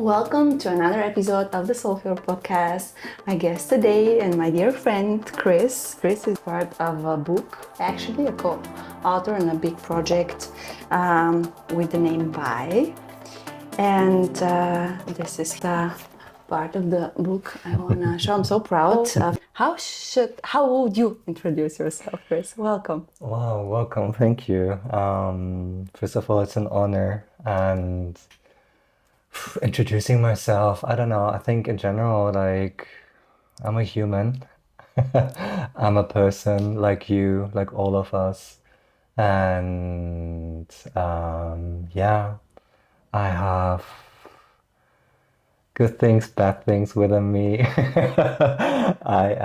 Welcome to another episode of the Soulful Podcast. My guest today and my dear friend Chris. Chris is part of a book, actually a co-author in a big project with the name By. And this is the part of the book I want to show. I'm so proud of. How would you introduce yourself, Chris? Welcome. Wow, welcome. Thank you. First of all, it's an honor. And introducing myself, I don't know. I think in general, like, I'm a human. I'm a person like you, like all of us. And yeah, I have good things, bad things within me. I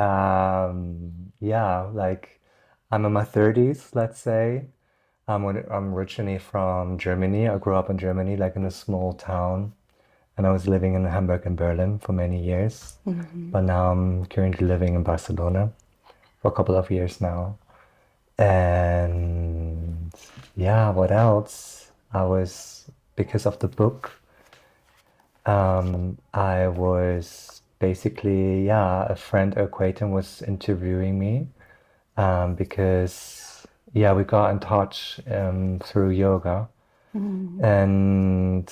yeah, like I'm in my 30s, let's say. I'm originally from Germany. I grew up in Germany, like in a small town, and I was living in Hamburg and Berlin for many years. But now I'm currently living in Barcelona for a couple of years now. And yeah, what else? Because of the book, I was basically, yeah, a friend or acquaintance was interviewing me because, yeah, we got in touch through yoga. And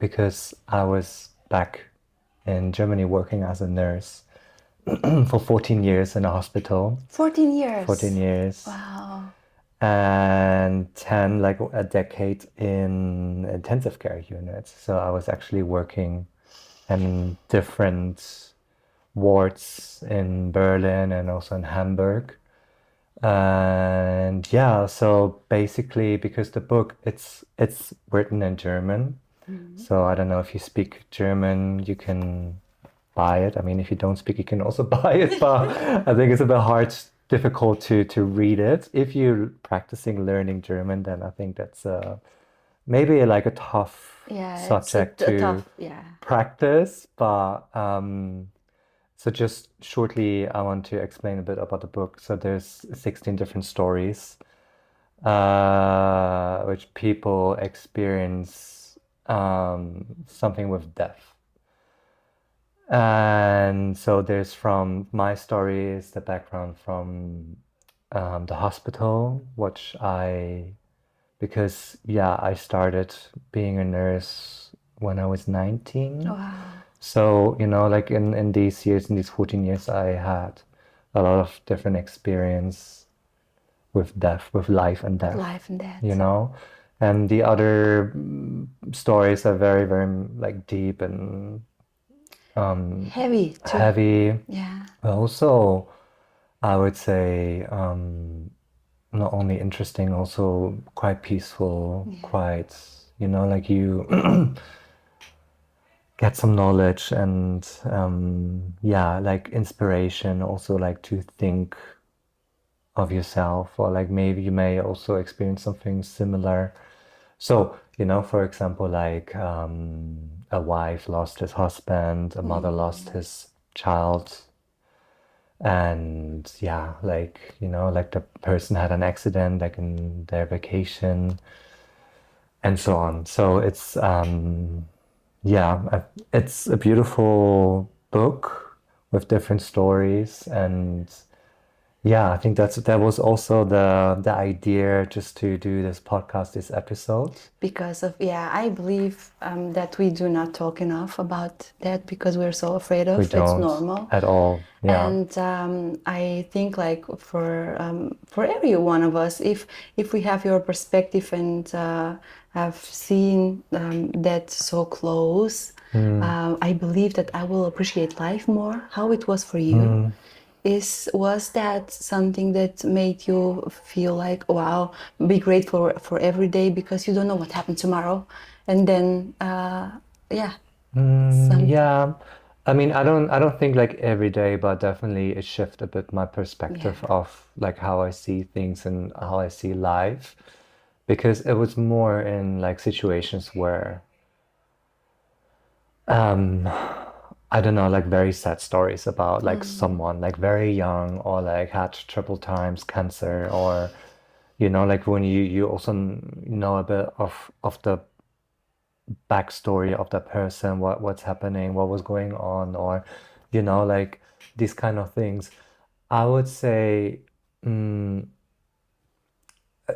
because I was back in Germany working as a nurse for 14 years in a hospital, 14 years. 14 years, Wow. and 10, like a decade in intensive care units. So I was actually working in different wards in Berlin and also in Hamburg. And yeah, so basically because the book it's written in German. So I don't know if you speak German, you can buy it. I mean, if you don't speak, you can also buy it, but I think it's a bit hard, difficult to read it. If you're practicing learning German, then I think that's maybe like a tough Yeah, subject it's a to tough, yeah. practice, but so just shortly, I want to explain a bit about the book. So there's 16 different stories, which people experience something with death. And so there's from my story is the background from the hospital, because yeah, I started being a nurse when I was 19. Wow. So, like in these years, in these 14 years, I had a lot of different experience with death, with life and death, Life and death. And the other stories are very, very like deep and Heavy too. heavy. Yeah. But also, I would say not only interesting, also quite peaceful, quite, like you get some knowledge and yeah, like inspiration also like to think of yourself, or like maybe you may also experience something similar. So, for example, like a wife lost his husband, a mother lost his child, and yeah, like, like the person had an accident, like in their vacation, and so on. So yeah, it's a beautiful book with different stories, and yeah, I think that was also the idea, just to do this podcast, this episode. Because of, yeah, I believe that we do not talk enough about that because we're so afraid of We it's don't normal. at all. Yeah. And I think like for every one of us, if we have your perspective and have seen that so close, I believe that I will appreciate life more. How it was for you. Was that something that made you feel like, wow, be grateful for every day because you don't know what happened tomorrow, and then yeah, Yeah. I mean, I don't think like every day, but definitely it shifted a bit my perspective yeah, of like how I see things and how I see life, because it was more in like situations where I don't know, like very sad stories about like someone like very young, or like had triple times cancer, or like when you also know a bit of the backstory of that person, what's happening, what was going on, or you know, like these kind of things. I would say mm,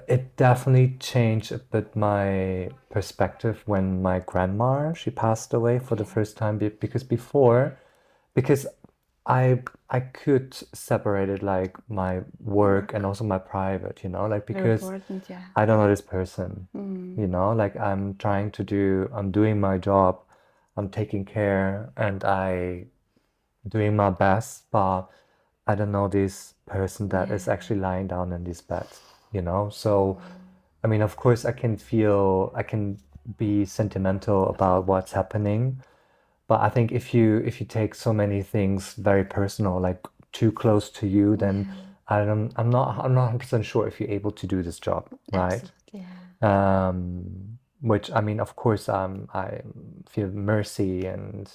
it definitely changed a bit my perspective when my grandma she passed away for the Yeah. first time because before because I could separate it like my work and Work. also my private, you know, like Very because important, yeah. I don't know this person, you Mm. know, like I'm doing my job, I'm taking care and I doing my best, but I don't know this person that Yeah. is actually lying down in this bed, you know? So, Mm. I mean, of course, I can be sentimental about what's happening, but I think if you take so many things very personal, like too close to you, then Yeah. I'm not 100% sure if you're able to do this job, right? Absolutely, yeah. Which I mean, of course, I feel mercy and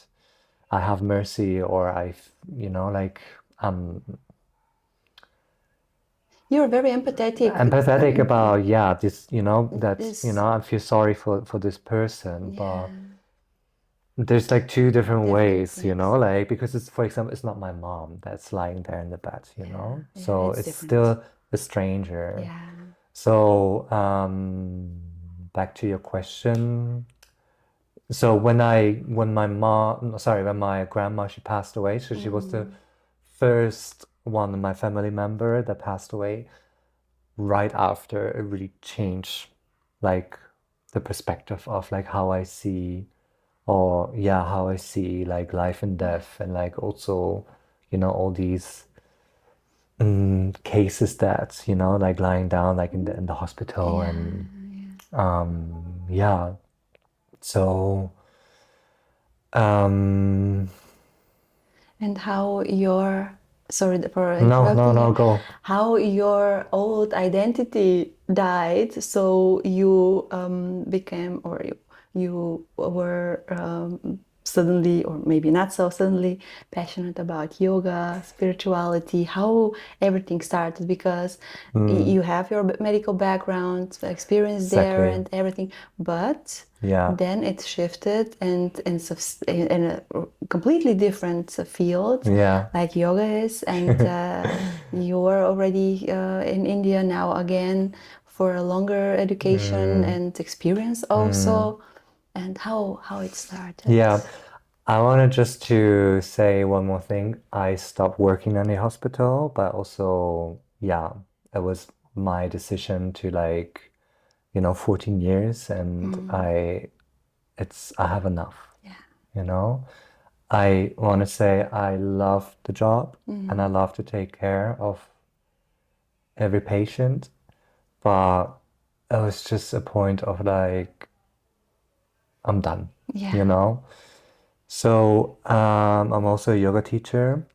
I have mercy, or you know, like I'm You're very empathetic. empathetic about, yeah, this, you know, that, you This, know, I feel sorry for this person, but yeah, there's like two different different ways, you know, things. like because it's, for example, it's not my mom that's lying there in the bed, you Yeah, know, yeah, so it's it's different. still a stranger. Yeah. So, back to your question. So when my mom, no, sorry, when my grandma she passed away, so she was the Mm. first one of my family member that passed away right after it really changed like the perspective of like how I see or yeah, how I see like life and Yeah. death and like also, you know, all these cases that, you know, like lying down like in the hospital Yeah, and yeah. yeah. So um And how your, sorry for no, interrupting you, go. how your old identity died, so you became, or you were suddenly, or maybe not so suddenly, passionate about yoga, spirituality, how everything started, because Mm, you have your medical background, experience there, exactly. and everything, but Yeah. then it shifted and in a completely different field Yeah. like yoga is, and you were already in India now again for a longer education Mm, and experience mm. also, and how it started. Yeah. I wanted just to say one more thing. I stopped working in the hospital, but also, yeah, it was my decision to like, you know, 14 years and Mm, I have enough, yeah. you know. I want to say I love the job and I Mm, love to take care of every patient, but it was just a point of like, I'm done, you yeah, know. So I'm also a yoga teacher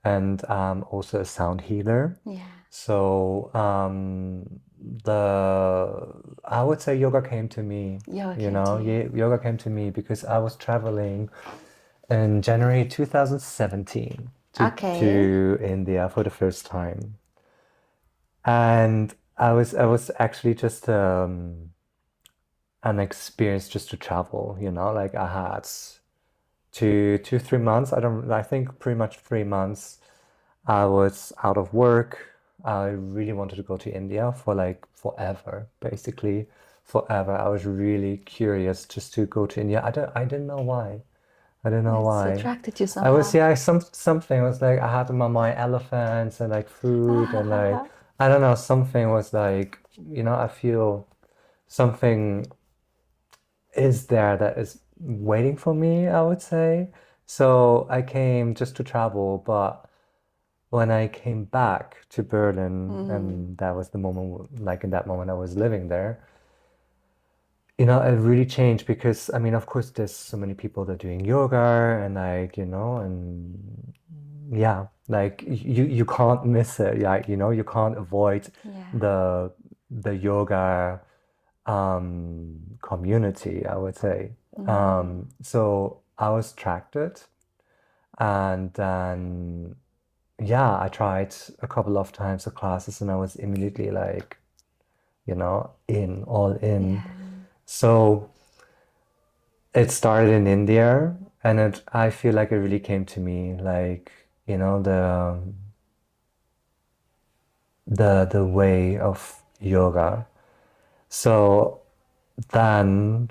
and I'm also a sound healer. yeah. So the I would say yoga came to me, Yoga you came to know, you. yoga came to me because I was traveling in January 2017 Okay. to India for the first time. And I was actually just an experience just to travel, you know, like I had 3 months. I think pretty much 3 months. I was out of work. I really wanted to go to India for like forever, basically forever. I was really curious just to go to India. I didn't know why. I don't know It's why. attracted you I was, somehow. yeah, something was like I had in my mind elephants and like food and like Ah, I don't know, something was like, you know, I feel something is there that is waiting for me, I would say. So I came just to travel, but when I came back to Berlin, mm, and that was the moment, like in that moment I was living there, you know, it really changed because I mean, of course, there's so many people that are doing yoga and like, you know, and yeah, like you can't miss it. Like, you know, you can't avoid yeah. the the yoga community, I would say. Mm, So I was attracted and then yeah, I tried a couple of times the classes and I was immediately like, you know, all in. yeah. So It started in India, and I feel like it really came to me, like, the way of yoga. So then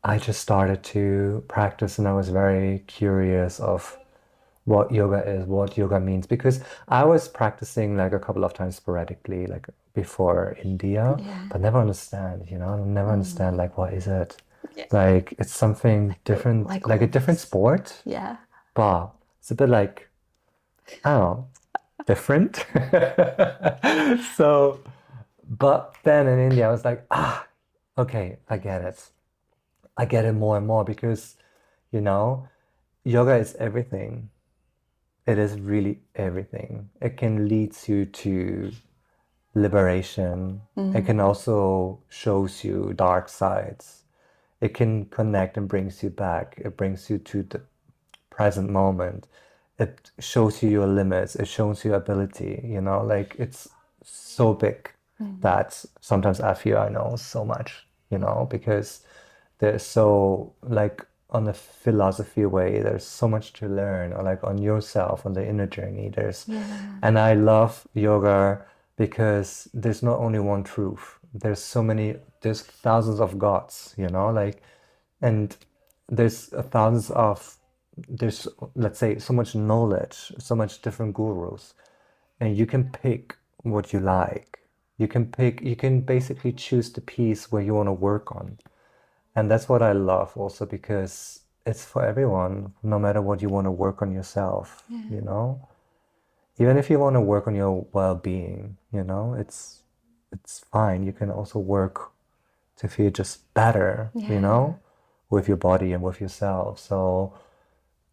I just started to practice, and I was very curious of what yoga is, what yoga means, because I was practicing like a couple of times sporadically, like before India, Yeah. but never understand, never understand like what is it? Yeah. Like it's something different, Like like a different always. sport, Yeah. but it's a bit like, I don't know, different. So, but then in India, I was like, okay, I get it. I get it more and more because, you know, yoga is everything. It is really everything. It can lead you to liberation. It can also shows you dark sides. It can connect and brings you back. It brings you to the present moment. It shows you your limits. It shows you ability, like it's so big that sometimes I feel I know so much, because there's so like on the philosophy way, there's so much to learn, or like on yourself, on the inner journey. Yeah. And I love yoga because there's not only one truth. There's thousands of gods, like, and there's there's, let's say, so much knowledge, so much different gurus, and you can pick what you like. You can basically choose the piece where you want to work on. And that's what I love also because it's for everyone, no matter what you want to work on yourself, Yeah. Even if you want to work on your well-being, it's fine. You can also work to feel just better, Yeah. with your body and with yourself. So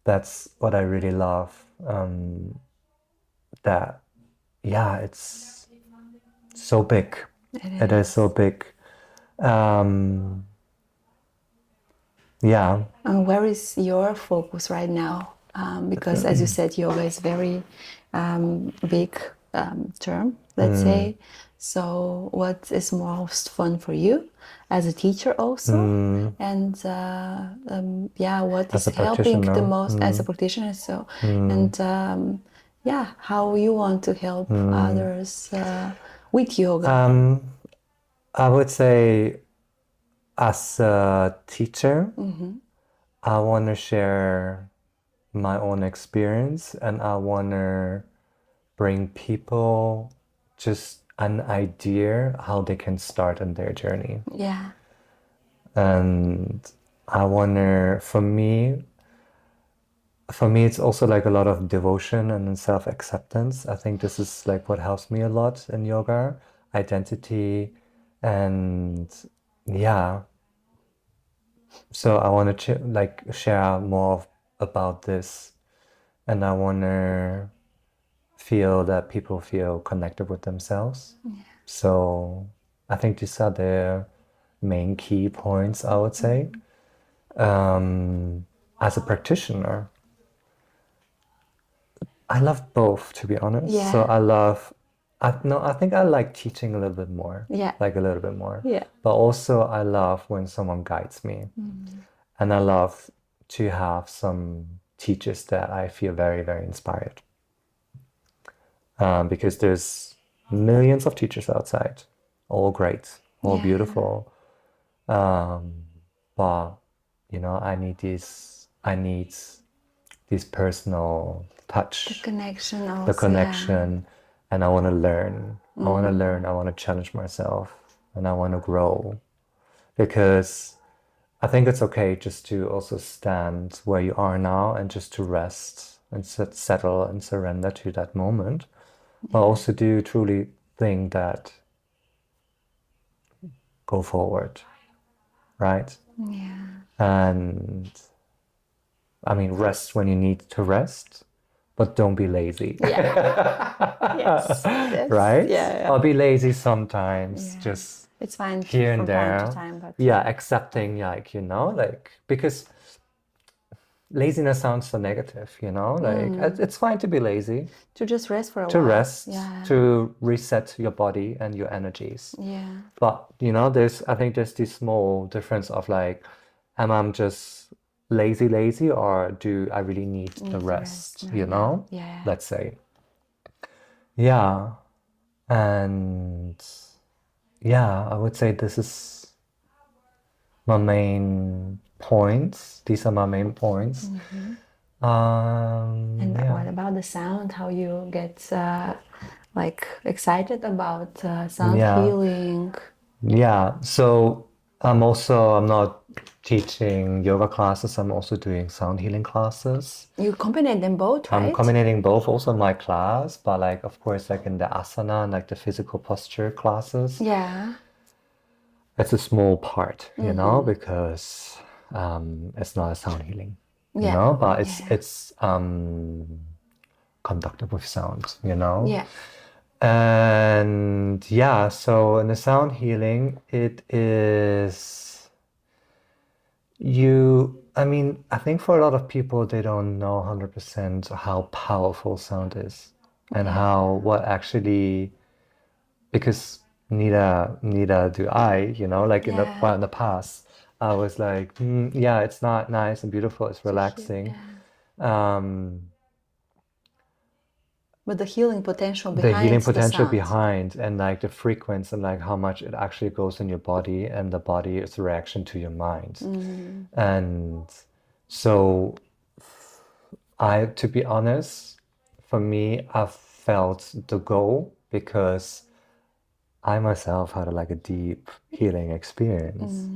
that's what I really love. That, yeah, it's so big. It It is so is. big. Um, yeah. And where is your focus right now? Because, as you said, yoga is very big term, let's say. So, what is most fun for you as a teacher, also? Mm, And yeah, what as is a helping the practitioner. most as a practitioner? So, and yeah, how you want to help others with yoga? Um, I would say as a teacher, I want to share my own experience, and I want to bring people just an idea how they can start on their journey. Yeah, And I want to, for me, it's also like a lot of devotion and self-acceptance. I think this is like what helps me a lot in yoga, identity, and yeah. So I want to like share more about this, and I want to feel that people feel connected with themselves. So I think these are the main key points, I would say. As a practitioner, I love both, to be honest. So yeah, I love, no, I think I like teaching a little bit more, yeah, like a little bit more. yeah. But also I love when someone guides me. And I love to have some teachers that I feel very, very inspired. Because there's millions of teachers outside, all great, all Yeah, beautiful. Um, but I need this personal the touch, connection the also, yeah. connection, and I want to learn. I want to learn. I want to challenge myself, and I want to grow because I think it's okay just to also stand where you are now and just to rest and settle and surrender to that moment. But also do truly think that go forward, right? Yeah. And I mean, rest when you need to rest, but don't be lazy, Yeah. Yes. That's right? yeah, yeah. Or be lazy sometimes, Yeah. just It's fine here and from time to there. time, but Yeah, accepting, like, like, because laziness sounds so negative, like it's fine to be lazy, to just rest for a to while. rest, Yeah. to reset your body and your energies. Yeah. But I think there's this small difference of like am I just lazy, or do I really need the Need the rest. rest, No, you yeah, know? yeah. Let's say. Yeah. And yeah, I would say this is my main points. These are my main points. And Yeah. what about the sound? How you get like excited about sound Yeah. healing? Yeah. So I'm not teaching yoga classes. I'm also doing sound healing classes. You combine them both, I'm right? combining both also in my class, but like of course like in the asana and like the physical posture classes, Yeah. it's a small part, because it's not a sound healing, Yeah. but Yeah. it's conducted with sound, you know. Yeah. And yeah, so in the sound healing, it is I mean, I think for a lot of people, they don't know 100% how powerful sound is and Yeah. what actually, because neither do I, like Yeah. in the past, I was like, yeah, it's not nice and beautiful, it's To hear. relaxing. Yeah. Um, But the healing potential the behind healing the potential sound. behind and like the frequency and like how much it actually goes in your body and the body is a reaction to your mind. And so to be honest, for me, I've felt the goal because I myself had like a deep healing experience,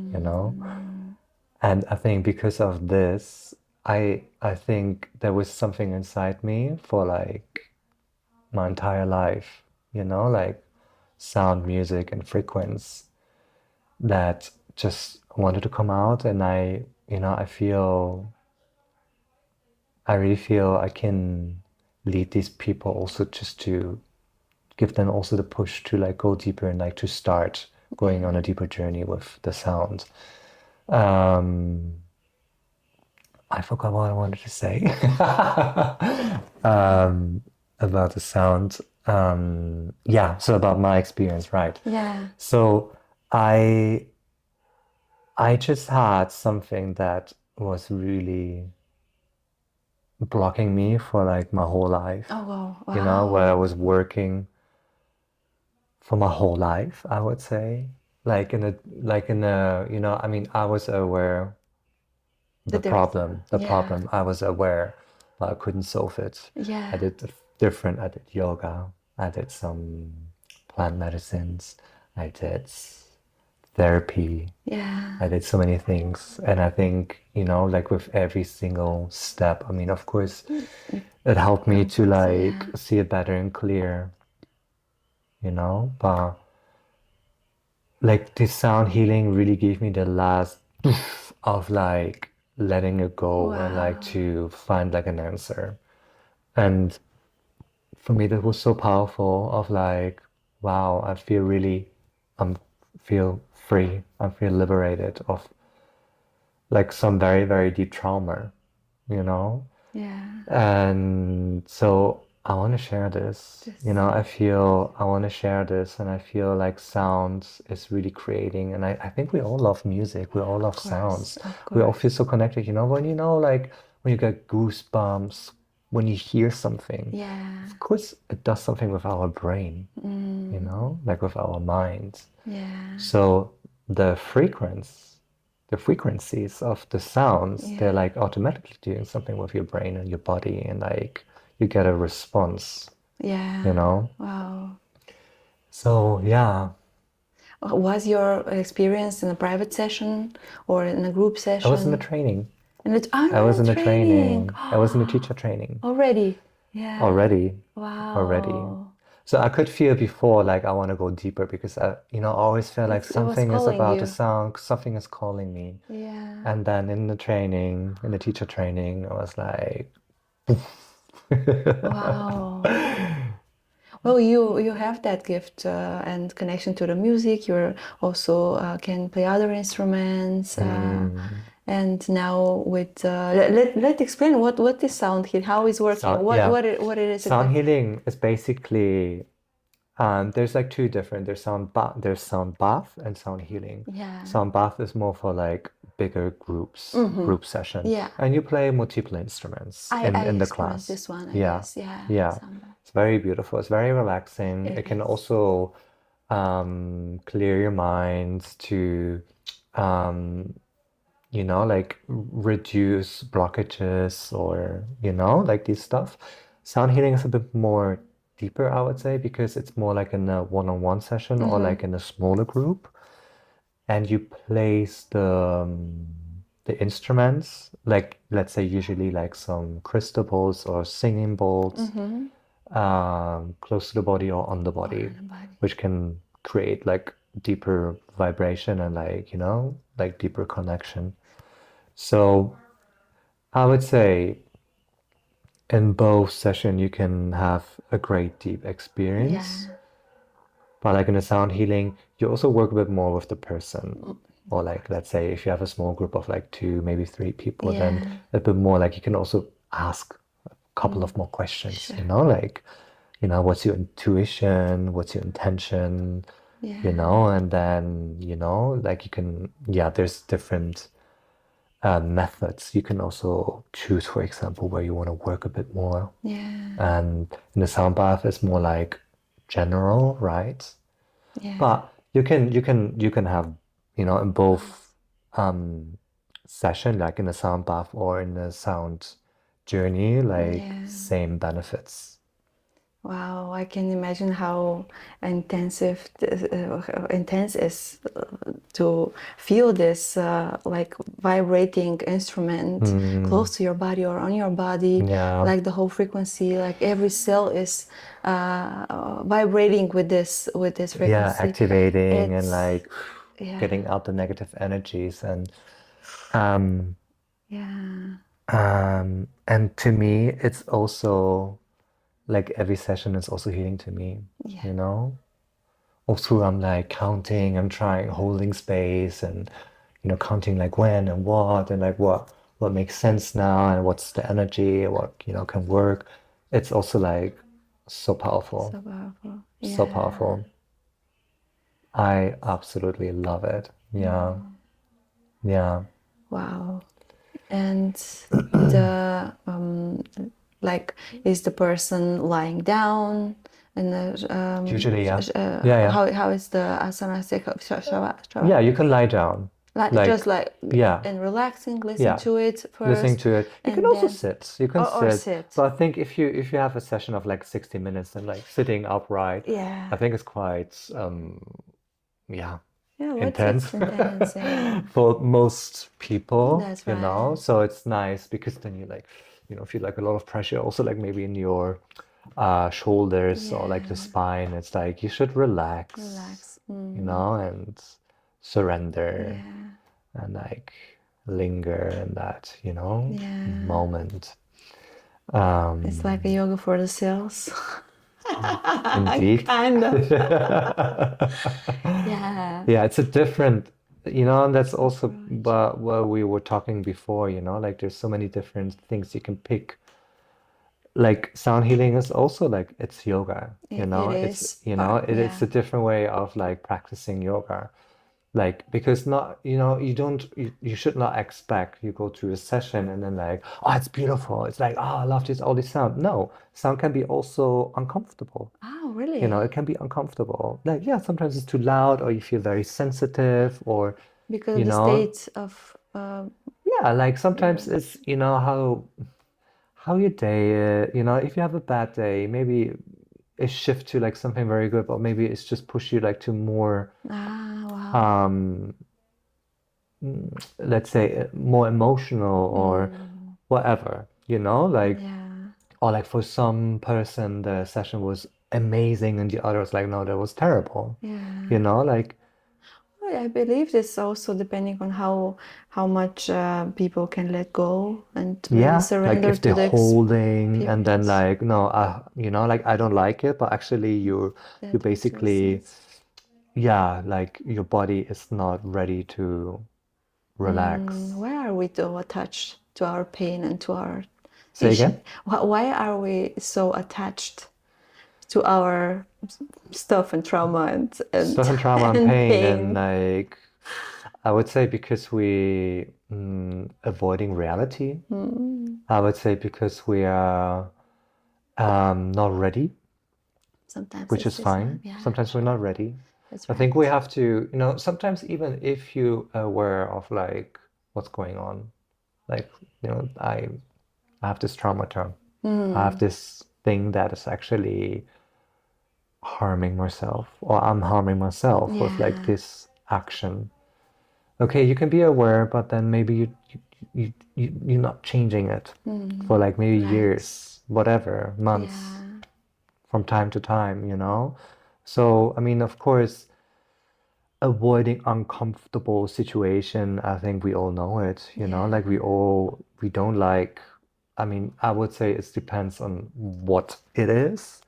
And I think because of this, I think there was something inside me for like my entire life, like sound, music, and frequency that just wanted to come out. And I really feel I can lead these people also just to give them also the push to like go deeper and like to start going on a deeper journey with the sound. Um, I forgot what I wanted to say about the sound. Yeah, so about my experience, right? Yeah. So I I just had something that was really blocking me for like my whole life, Oh wow. where I Wow. was working for my whole life, I would say. I mean, I was aware That there's the yeah. problem. I was aware, but I couldn't solve it. I Yeah. did I did yoga. I did some plant medicines. I did therapy. Yeah. I did so many things. And I think, like with every single step, I mean, of course, it helped me to Progress. like Yeah. see it better and clear, but like this sound healing really gave me the last of like letting it go and like Wow. to find like an answer. And for me, that was so powerful of like, wow, I feel really, I'm feel free. I feel liberated of like some very, very deep trauma, you know? Yeah. And so I want to share this. Just I want to share this, and I feel like sound is really creating. And I think we all love music. We all love of course. sounds. Of We all course. feel so connected. Like when you get goosebumps when you hear something. Yeah. Of course, it does something with our brain, like with our minds. Yeah. So the frequency, the frequencies of the sounds, they're Yeah. like automatically doing something with your brain and your body, and like you get a response, you Yeah. know? Wow. So yeah, Was your experience in a private session or in a group I was in the session? training. And it's oh, I you're was in in the training. training. I was in the teacher training Already. Yeah. already, already. Wow. So I could feel before like I want to go deeper because I always feel like It was something is calling about the you. sound, something is calling me. Yeah. And then in the training, in the teacher training, I was like, Wow. Well, you have that gift and connection to the music. You're also can play other instruments. And now with let explain what is sound healing, how is working, so yeah, what it is sound exactly. healing is basically there's like two different. There's sound bath and sound healing. Yeah. Sound bath is more for like bigger group session, Yeah. and you play multiple instruments I in the experienced class. this one, I Yeah, guess. Yeah, yeah. samba. It's very beautiful. It's very relaxing. It It can is. also clear your mind to um, like reduce blockages or, like these stuff. Sound healing is a bit more deeper, I would say, because it's more like in a one-on-one session or like in a smaller group, and you place the instruments, like let's say usually like some crystal balls or singing bowls, close to the body or on the Or body, on the body. which can create like deeper vibration and like, like deeper connection. So I would say in both session you can have a great deep experience. Yeah, But like in the sound healing, you also work a bit more with the person. Or of like, course. let's say if you have a small group of like two, maybe three people, then Yeah, a bit more like you can also ask a couple of more questions, sure. like, what's your intuition? What's your intention? Yeah, And then, like you can, yeah, there's different methods. You can also choose, for example, where you want to work a bit more. yeah, And in the sound bath, it's more like general, right? yeah. But you can have, in both session, like in the sound bath or in the sound journey, like Yeah. same benefits. Wow, I can imagine how intense is to feel this like vibrating instrument Mm, close to your body or on your body, yeah, like the whole frequency, like every cell is vibrating with this yeah, frequency. activating and It's like yeah, getting out the negative energies um yeah, and to me, it's also like every session is also healing to me, yeah, you know? Also, I'm like counting, I'm trying holding space and counting like when and what and like what makes sense now and what's the energy, what can work. It's also like so powerful, so powerful. so Yeah, powerful. I absolutely love it. Yeah, yeah. wow. And the like is the person lying down and Usually, yeah. Yeah, yeah. how is the asana Yeah, you can lie down. like just Like, like yeah, and relaxing, listen yeah. to it Listening first to it. You can and also then sit. You can or sit. sit. But I think if you have a session of like 60 minutes and like sitting upright, I Yeah, think it's quite yeah, yeah, what intense it's intense, yeah, for most people, that's right, So it's nice because then you like, feel like a lot of pressure also like maybe in your shoulders or like the yeah, spine. It's like you should relax, relax, and surrender yeah, and like linger in that, yeah, moment. it's like a Um, yoga for the cells. Indeed. Kind of. Yeah. Yeah, it's a different, and that's also Approach. what we were talking before, like there's so many different things you can pick. Like sound healing is also like it's yoga, It it's, is part, it's a yeah. different way of like practicing yoga. Like, because not, you don't, you should not expect you go to a session and then like, oh, it's beautiful. It's like, oh, I love this, all this sound. No, sound can be also uncomfortable. Oh, really? It can be uncomfortable. Like, yeah, sometimes it's too loud or you feel very sensitive or, Because you of the know, state of yeah, like sometimes your, it's, how your day, if you have a bad day, maybe it shift to like something very good, but maybe it's just push you like to more, wow. um, let's say more emotional or Mm, whatever, like, yeah. or like for some person the session was amazing and the other was like, no, that was terrible, Yeah. like, Well, I believe this also depending on how much people can let go and really yeah, like surrender if to they're the holding and then experience. like, no, like I don't like it, but actually you That makes real basically, sense. yeah, like your body is not ready to relax. Why are we so attached to our pain and to our Say again? why are we so attached to our stuff and trauma and Stuff and trauma and and pain and pain? like, I would say because we avoiding reality. I would say because we are not ready, Sometimes which it's is this one. fine. Yeah, Sometimes we're not ready. that's I think we right. have to, sometimes even if you are aware of like what's going on, like, I have this trauma term. I have this thing that is actually harming myself, or I'm harming myself with like Yeah. this action. Okay, you can be aware, but then maybe you're not changing it for like maybe Right. years, whatever, months, Yeah. from time to time. So, I mean, of course, avoiding uncomfortable situation, I think we all know it. Like Yeah. we don't like, I mean, I would say it depends on what it is,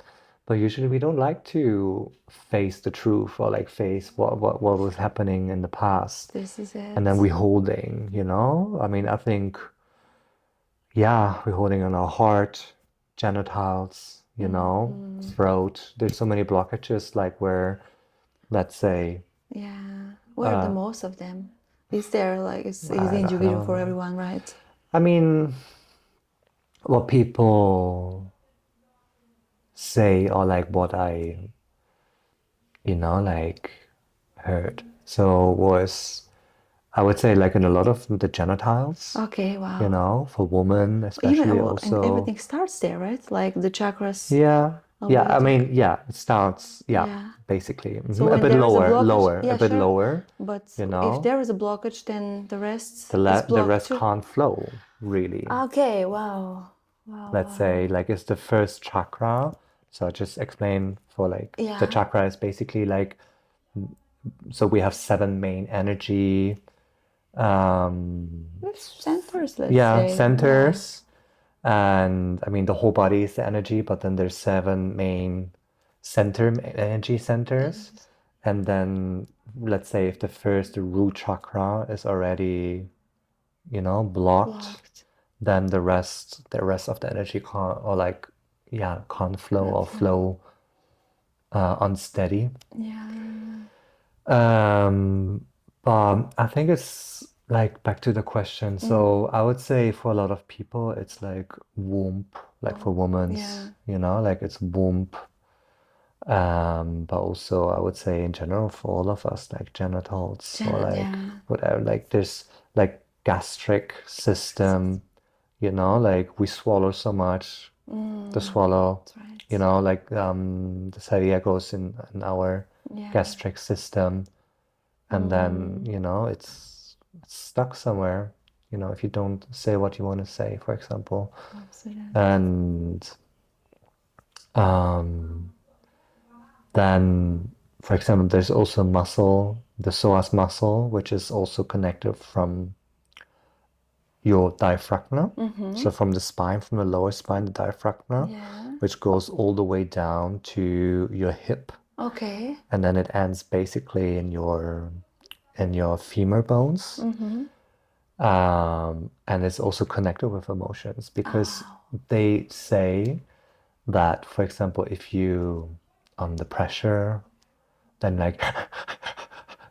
but usually we don't like to face the truth or like face what was happening in the past. This is And then it. we holding. I mean, I think, yeah, we're holding on our heart, genitals, throat. There's so many blockages, like where, let's say, Yeah. Where are the most of them? Is there like is I individual for don't, everyone, right? I mean, what people say or like what like heard. So was, I would say like in a lot of the genitals, Okay, wow. for women Even especially well, and also. everything starts there, right? Like the chakras Yeah. all the Yeah, way I to mean, yeah, it starts, yeah, yeah. basically. So A when bit there is a lower, blockage, lower, a yeah, bit sure. lower, But you if know. there is a blockage, then the rest The is le the blocked rest too. can't flow, really. Okay, wow. Wow, Let's wow. say like it's the first chakra. So I just explain for like the Yeah. chakra is basically like, so we have seven main energy, um, With centers, let's yeah, say. Yeah. centers. And I mean, the whole body is the energy, but then there's seven main energy centers. And then let's say if the first root chakra is already, blocked, Blocked. then the rest of the energy can't, or like, yeah, can't flow Can't or flow. flow unsteady. Yeah. But I think it's like back to the question. So I would say for a lot of people, it's like womb, like for Yeah. women's, like it's womb. But also I would say in general for all of us, like genitals or Janet, like yeah. whatever, like there's like gastric system, like we swallow so much, the swallow, That's right. like the saliva goes in our Yeah. gastric system, and then it's stuck somewhere, if you don't say what you want to say, for example. Absolutely. And um, then, for example, there's also muscle, the psoas muscle, which is also connected from your diaphragm. So from the spine, from the lower spine, the diaphragm, Yeah. which goes all the way down to your hip, Okay. and then it ends basically in your femur bones. And it's also connected with emotions because Oh, they say that, for example, if you the pressure, then like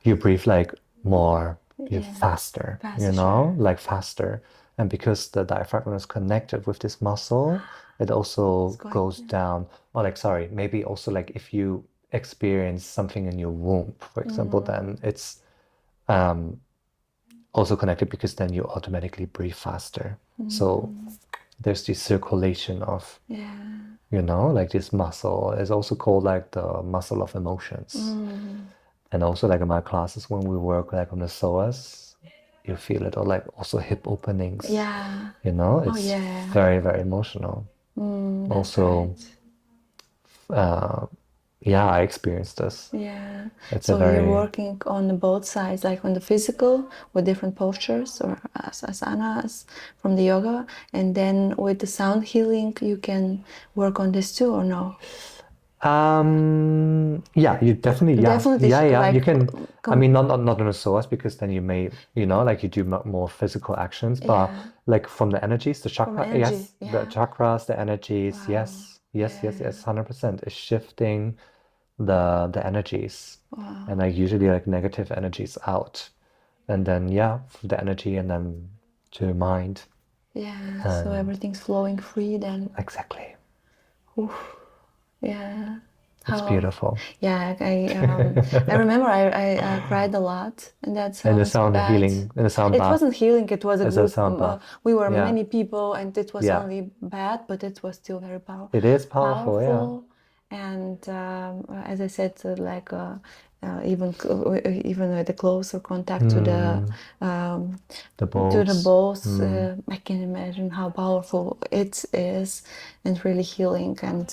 you breathe like more, you yeah. faster, Faster, sure. like faster. And because the diaphragm is connected with this muscle, it It's also going. goes down. Or like, sorry, maybe also like if you experience something in your womb, for example, then it's also connected because then you automatically breathe faster. So there's this circulation of, Yeah. like this muscle is also called like the muscle of emotions. And also like in my classes when we work like on the psoas, you feel it, or like also hip openings, Yeah. Oh, it's yeah. very, very emotional. That's Also, right. yeah, I experienced this. Yeah. It's a So you're very, working on both sides, like on the physical with different postures or asanas from the yoga, and then with the sound healing, you can work on this too, or no? yeah, you definitely, yeah, Definitely, yeah, yeah. You like, can, I mean, not on a psoas because then you may, like you do more physical actions, but yeah, like from the energies, the from chakra, energy. yes, the Yeah. chakras, the energies, Wow. yes, yes, yes, Yeah. yes, 100% is shifting the energies, and Wow. like usually like negative energies out. and then yeah, the energy, and then to the mind. Yeah, so And everything's flowing free then. exactly. Oof. Yeah. It's How? beautiful. Yeah, I remember I cried a lot in that And the sound sound bath. healing, in the sound It bath, wasn't healing. It was a as a group. sound bath. We were Yeah, many people, and it was yeah. only bad, but it was still very It is powerful, yeah. powerful. And as I said, even with the closer contact Mm, um, the to the bowls. boss, Mm, I can imagine how powerful it is, and really healing and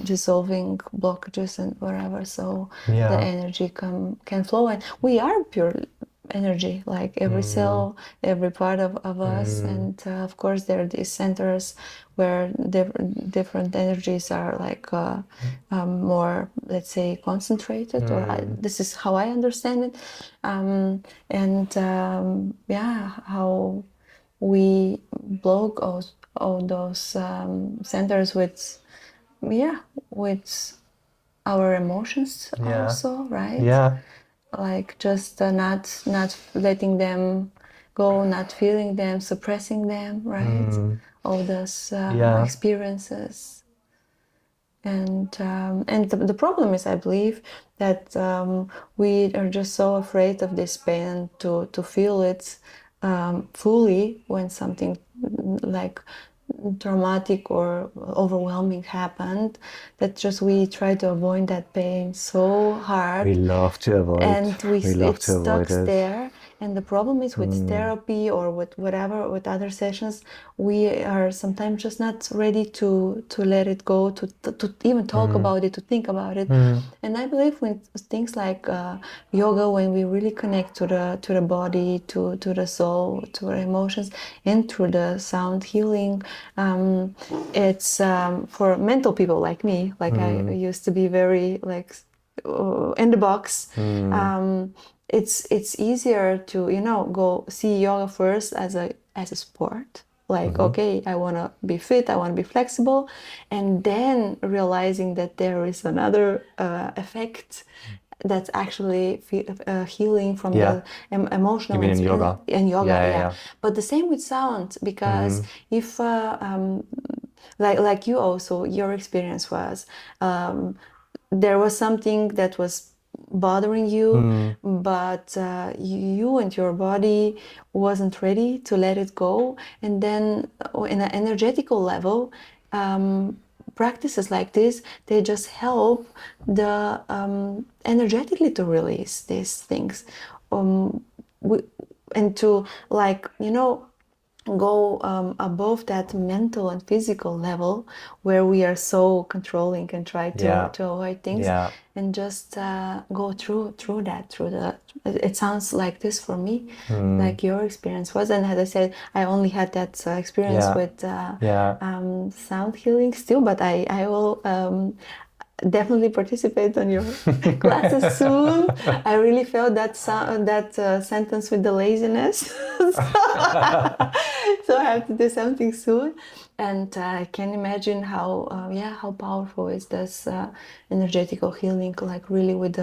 dissolving blockages and whatever. So the yeah. energy can flow, and we are pure energy, like every Mm, cell, every part of us. mm, And of course, there are these centers where different energies are more, let's say, concentrated, or mm, this is how I understand it. And yeah, how we block all those centers with, yeah, with our emotions yeah. also, right? Yeah. Like just not letting them go, not feeling them, suppressing them, right? Mm, All those yeah. experiences. And the problem is, I believe, that we are just so afraid of this pain to feel it fully when something like traumatic or overwhelming happened, that just we try to avoid that pain so We hard, love to avoid. and We love it to avoid stucks it. there. And the problem is, with Mm, therapy or with whatever, with other sessions, we are sometimes just not ready to let it go, to even talk mm, about it, to think about it. mm, And I believe when things like yoga, when we really connect to the body, to the soul, to our emotions, and through the sound healing, it's for mental people like me, like I mm, used to be very like in the box. mm, It's easier to go see yoga first as a sport, like, mhm. okay, I want to be fit, I want to be flexible, and then realizing that there is another effect that's actually healing from Yeah. the You emotional mean and in yoga? in yoga, Yeah, yeah, yeah. yeah. But the same with sound, because Mm, if like you also, your experience was, there was something that was bothering you, mm, but you and your body wasn't ready to let it go. And then in an energetical level, practices like this, they just help the energetically to release these things, um, we, and to, like, go above that mental and physical level where we are so controlling and try yeah. to avoid things, Yeah. and just go through that, through the, it sounds like this for me, Mm, like your experience was. And as I said, I only had that experience yeah. with Yeah. sound healing still, but I will definitely participate on your classes soon. I really felt that sentence with the laziness. So I have to do something soon. And I can imagine how yeah, how powerful is this energetical healing, like really with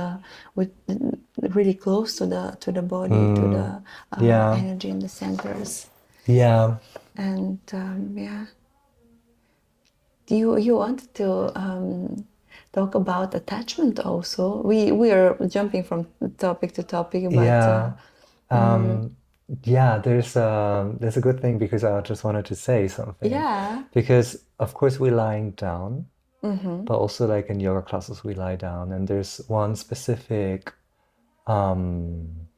really close to the body, to Mm, the yeah. energy in the centers. Yeah. And yeah, you wanted to talk about attachment also. We are jumping from topic to topic, but Yeah. Um, yeah, there's a good thing because I just wanted to say something. yeah. Because of course we're lying down, Mm-hmm. but also like in yoga classes we lie down, and there's one specific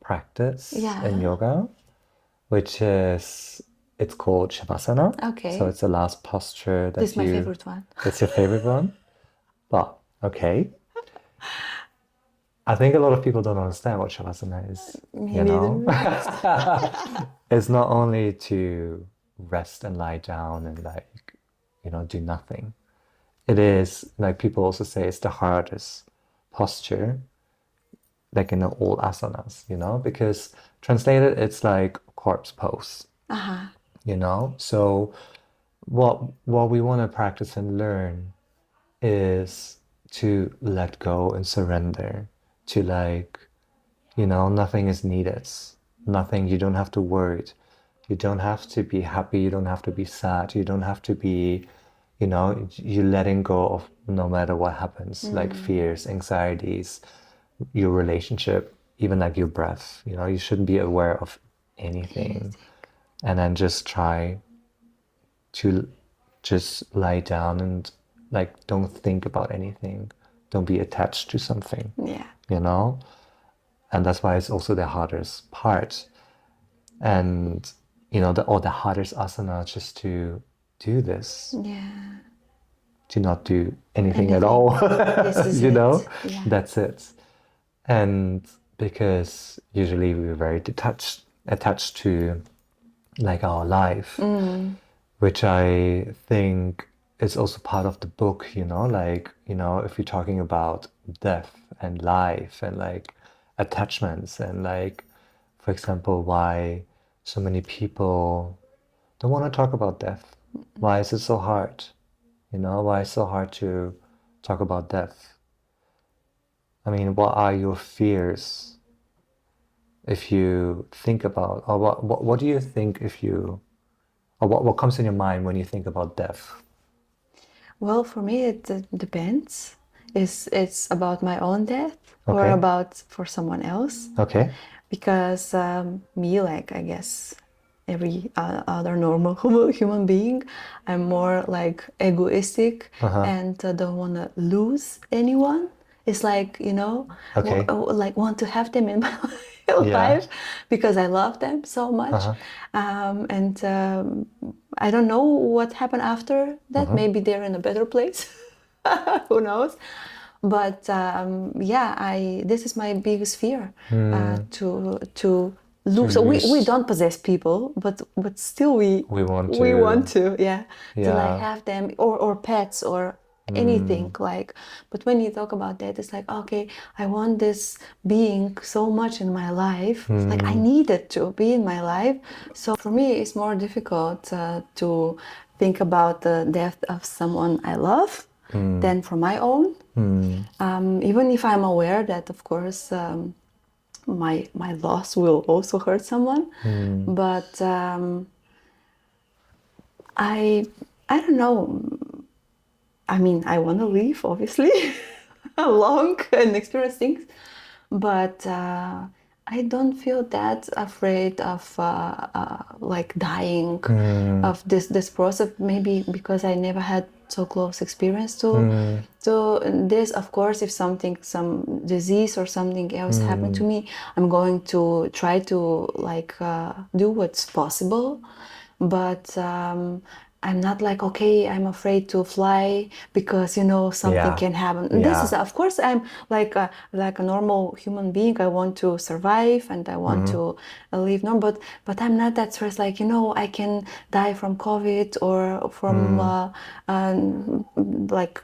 practice in Yeah. yoga, which is it's called Shavasana. So Okay. it's the last posture This is that my you favorite one. that's your favorite one. But okay. I think a lot of people don't understand what Shavasana is, Me you know? neither. It's not only to rest and lie down and like, do nothing. It is like people also say it's the hardest posture, like in all asanas, because translated it's like corpse pose, Uh-huh. So what we want to practice and learn is to let go and surrender, to like You know, nothing is needed. Nothing, you don't have to worry. You don't have to be happy. You don't have to be sad. You don't have to be, you know, you letting go of no matter what happens, like fears, anxieties, your relationship, even like your breath. You know, you shouldn't be aware of anything. Anything. And then just try to just lie down and like don't think about anything. Don't be attached to something, Yeah. you know? And that's why it's also the hardest part. And you know, the hardest asana just to do this, Yeah. to not do anything at Anything. all. This is You know, it. Yeah. that's it. And because usually we're very attached to like our life, which I think is also part of the book, you know, like, you know, if you're talking about death and life and like attachments and like, for example, why so many people don't want to talk about death. Why is it so hard? You know, why is it so hard to talk about death? I mean, what are your fears if you think about, or what do you think if you, or what comes in your mind when you think about death? Well, for me, it depends. It's about my own death or Okay. about for someone else? Okay. Because me, like I guess every other normal human being, I'm more like egoistic Uh-huh. and don't want to lose anyone. It's like, you know, Okay. like want to have them in my Yeah. life because I love them so much. Uh-huh. And I don't know what happened after that. Mm-hmm. Maybe they're in a better place. Who knows? But yeah, I this is my biggest fear, to To lose. So we lose, don't possess people, but still we want we want to, to, yeah, to like yeah. have them or pets or anything like. But when you talk about that, it's like, okay, I want this being so much in my life. It's like I need it to be in my life. So for me, it's more difficult to think about the death of someone I love than for my own. Even if I'm aware that, of course, my loss will also hurt someone, but I I don't know. I mean, I want to live, obviously, long and experience things, but I don't feel that afraid of like dying, of this process. Maybe because I never had so close experience to this. Of course, if some disease or something else happened to me, I'm going to try to like do what's possible, but I'm not like, okay, I'm afraid to fly because something Yeah. can happen. This is, Yeah. of course, I'm like a normal human being. I want to survive and I want to live normal, but I'm not that stressed. Like, I can die from COVID or from like,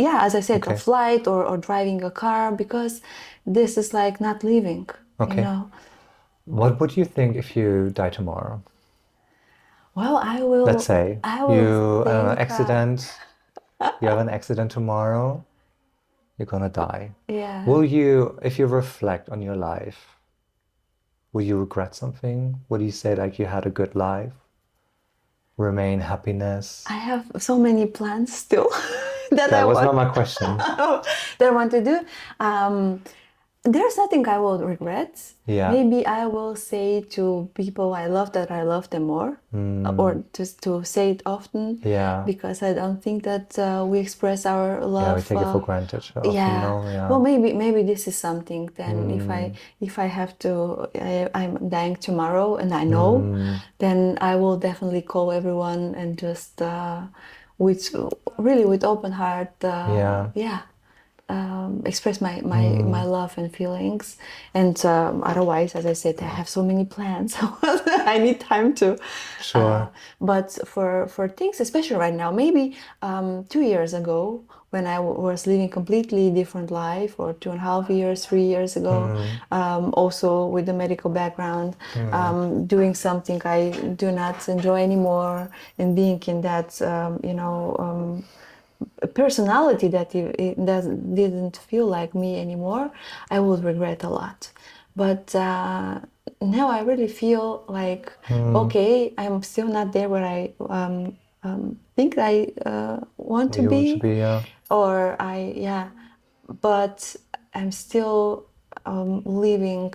yeah, as I said, a Okay. flight or driving a car, because this is like not living, you Okay. know. What would you think if you die tomorrow? Well, Let's say I will you, I don't know, think, accident, you have an accident tomorrow, you're gonna die. yeah. Will you, if you reflect on your life, will you regret something? Would you say like you had a good life? Remain I happiness? have so many plans still that I That was want not my question. that I want to do. Um, there's nothing I will regret. Yeah. Maybe I will say to people I love that I love them more, or just to say it often, Yeah. because I don't think that we express our Yeah, we love. take it for granted often, Yeah. no? Well, Yeah. maybe this is something. Then if I have to, I'm dying tomorrow, and I know, then I will definitely call everyone and just with really with open heart, Yeah. yeah, express my love and feelings. And otherwise, as I said, I have so many plans. I need time to. Uh, Sure. but for things, especially right now, maybe 2 years ago, when I was living completely different life, or 2.5 years, 3 years ago, also with the medical background, doing something I do not enjoy anymore, and being in that, a personality that didn't feel like me anymore, I would regret a lot. But now I really feel like, Mm, okay, I'm still not there where I think I want to you want to be, be, or yeah, but I'm still living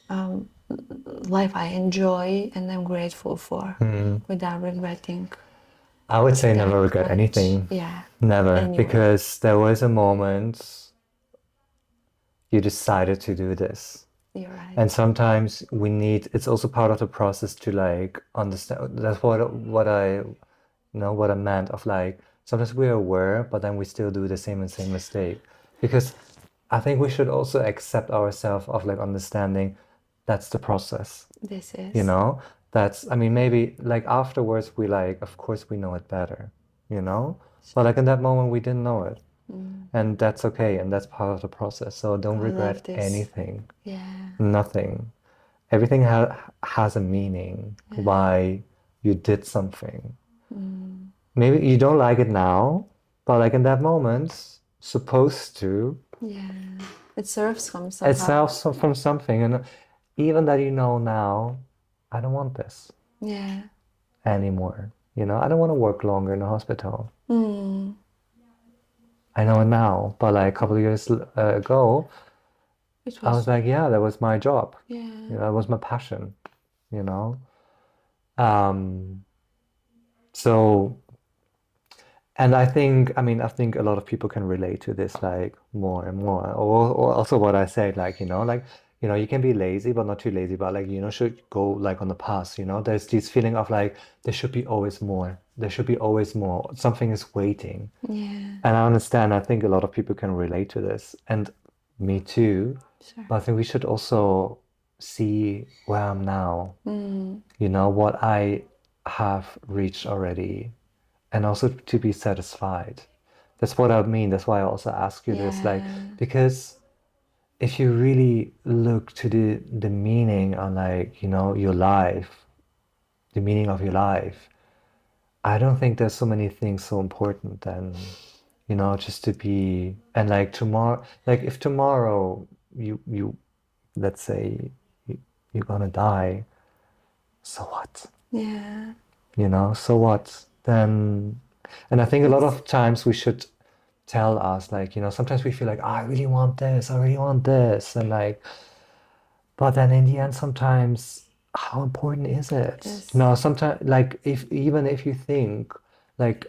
um, life I enjoy and I'm grateful for mm, without regretting I would say that never regret much. anything. Yeah, Never, anywhere. because there was a moment you decided to do this. You're And right. sometimes we need, it's also part of the process to like understand. That's what I know what I meant of like sometimes we're aware, but then we still do the same mistake. Because I think we should also accept ourselves of like understanding that's the process, This you is. know? That's, I mean, maybe like afterwards we like, of course we know it better, you know? But like in that moment we didn't know it. Mm. And that's okay, and that's part of the process. So don't I love regret this. anything. Yeah, Nothing. Everything has a meaning yeah. why you did something. Mm. Maybe you don't like it now, but like in that moment, supposed to, Yeah. It serves him it somehow. serves from something. And even that you know now, I don't want this Yeah. anymore. You know, I don't want to work longer in a hospital. Mm. I know it now, but like a couple of years ago, It I was was, like, yeah, that was my job. yeah. You know, that was my passion, you know? Um, so And I think, I mean, I think a lot of people can relate to this like more and more. Or also what I said, like, you can be lazy, but not too lazy, but like, should go like on the path, There's this feeling of like there should be always more. There should be always more. Something is waiting. Yeah. And I understand, I think a lot of people can relate to this. And me too. Sure. But I think we should also see where I'm now, Mm. what I have reached already and also to be satisfied. That's what I mean. That's why I also ask you this, like, Yeah. because if you really look to the meaning on like, your life, the meaning of your life, I don't think there's so many things so important than, just to be and like tomorrow, like if tomorrow you let's say you're gonna die, so what? Yeah. So what? Then, and I think a lot It's, of times we should tell us, like, sometimes we feel like, "Oh, I really want this, I really want this. And like, but then in the end, sometimes how important is it? it's, Sometimes like even if you think like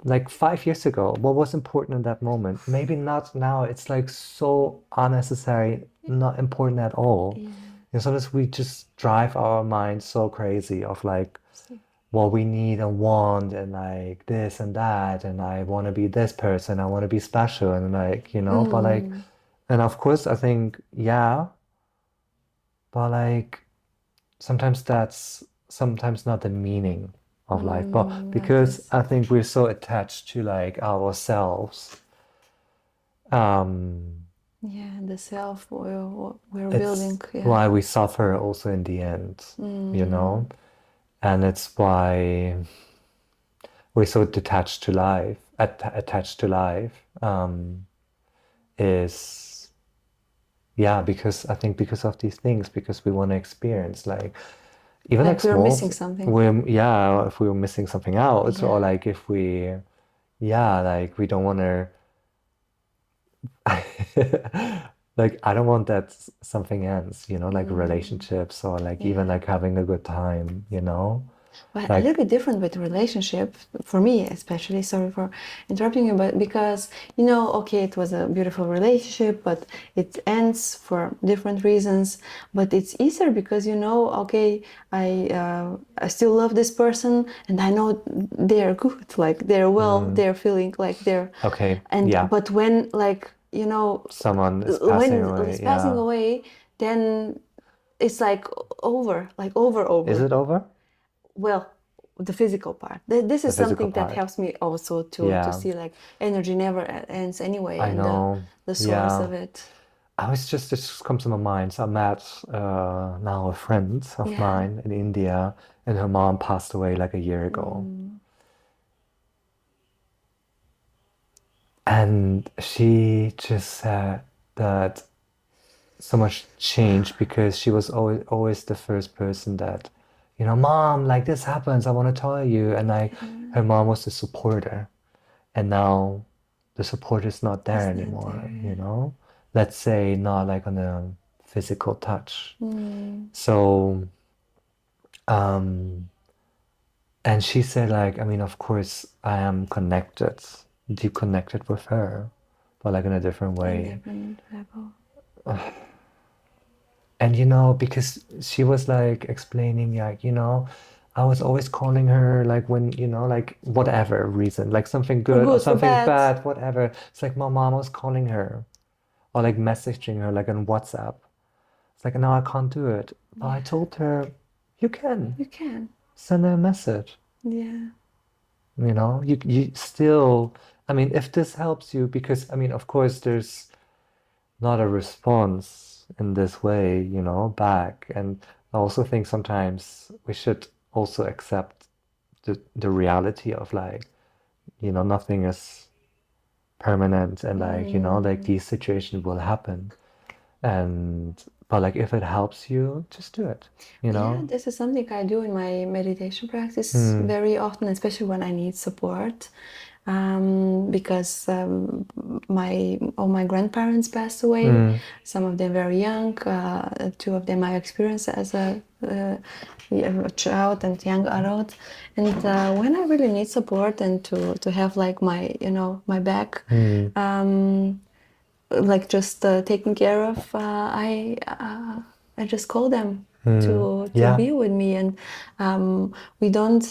like 5 years ago, what was important in that moment? Maybe not now. It's like so unnecessary, not important at all. yeah. Sometimes we just drive our minds so crazy of like See. what we need and want and like this and that and I want to be this person, I want to be special and like, but like, Mm. and of course I think, yeah, but like sometimes that's sometimes not the meaning of life, but Mm. Love because this. I think we're so attached to like ourselves, um, Yeah, the self we're it's building. Yeah. why we suffer also in the end, you Mm. know, and it's why we're so detached to life, attached to life, is yeah, because I think because of these things, because we want to experience like even like Like we're small, missing something. we're yeah, if we were missing something out, or Yeah. like if we yeah, like we don't want to like I don't want that something ends, like Mm. relationships or like even Yeah. like having a good time, But a little like bit different with relationship for me, especially. Sorry for interrupting you, but because okay, it was a beautiful relationship, but it ends for different reasons. But it's easier because okay, I still love this person, and I know they're good, like they're well, they're feeling like they're, okay, and yeah, but when like someone is passing when away, it's passing yeah. away, then it's like over, like Is over. it over? Well, the physical part. This The is physical something that part. helps me also to Yeah, see like energy never ends anyway, I and know. the source Yeah. of it. This just comes to my mind. So I met now a friend of Yeah. mine in India, and her mom passed away like a year ago. Mm. And she just said that so much change because she was always the first person that, mom, like this happens, I want to tell you. And like Yeah, her mom was the supporter. And now the support is not there it's not anymore, there. Let's say not like on a physical touch. Mm, So, um, and she said like, I mean, of course I am connected, deep connected with her, but like in a different in way. different level. And because she was like explaining, like, I was always calling her like when, like whatever reason, like something For good or good, for something bad. bad, whatever. It's like my mom was calling her or like messaging her like on WhatsApp. It's like, no, I can't do it. But I Yeah, told her, you can you can. send her a message. Yeah. You still, I mean, if this helps you, because I mean, of course, there's not a response in this way, back. And I also think sometimes we should also accept the reality of like, nothing is permanent and like, like Mm. these situations will happen. And but like if it helps you, just do it, you Yeah, know? this is something I do in my meditation practice Mm, very often, especially when I need support. Because all my grandparents passed away, mm, some of them very young, two of them I experienced as a child and young adult. And when I really need support and to have like my, my back, mm, um, like just taken care of, I just call them to yeah. be with me, and we don't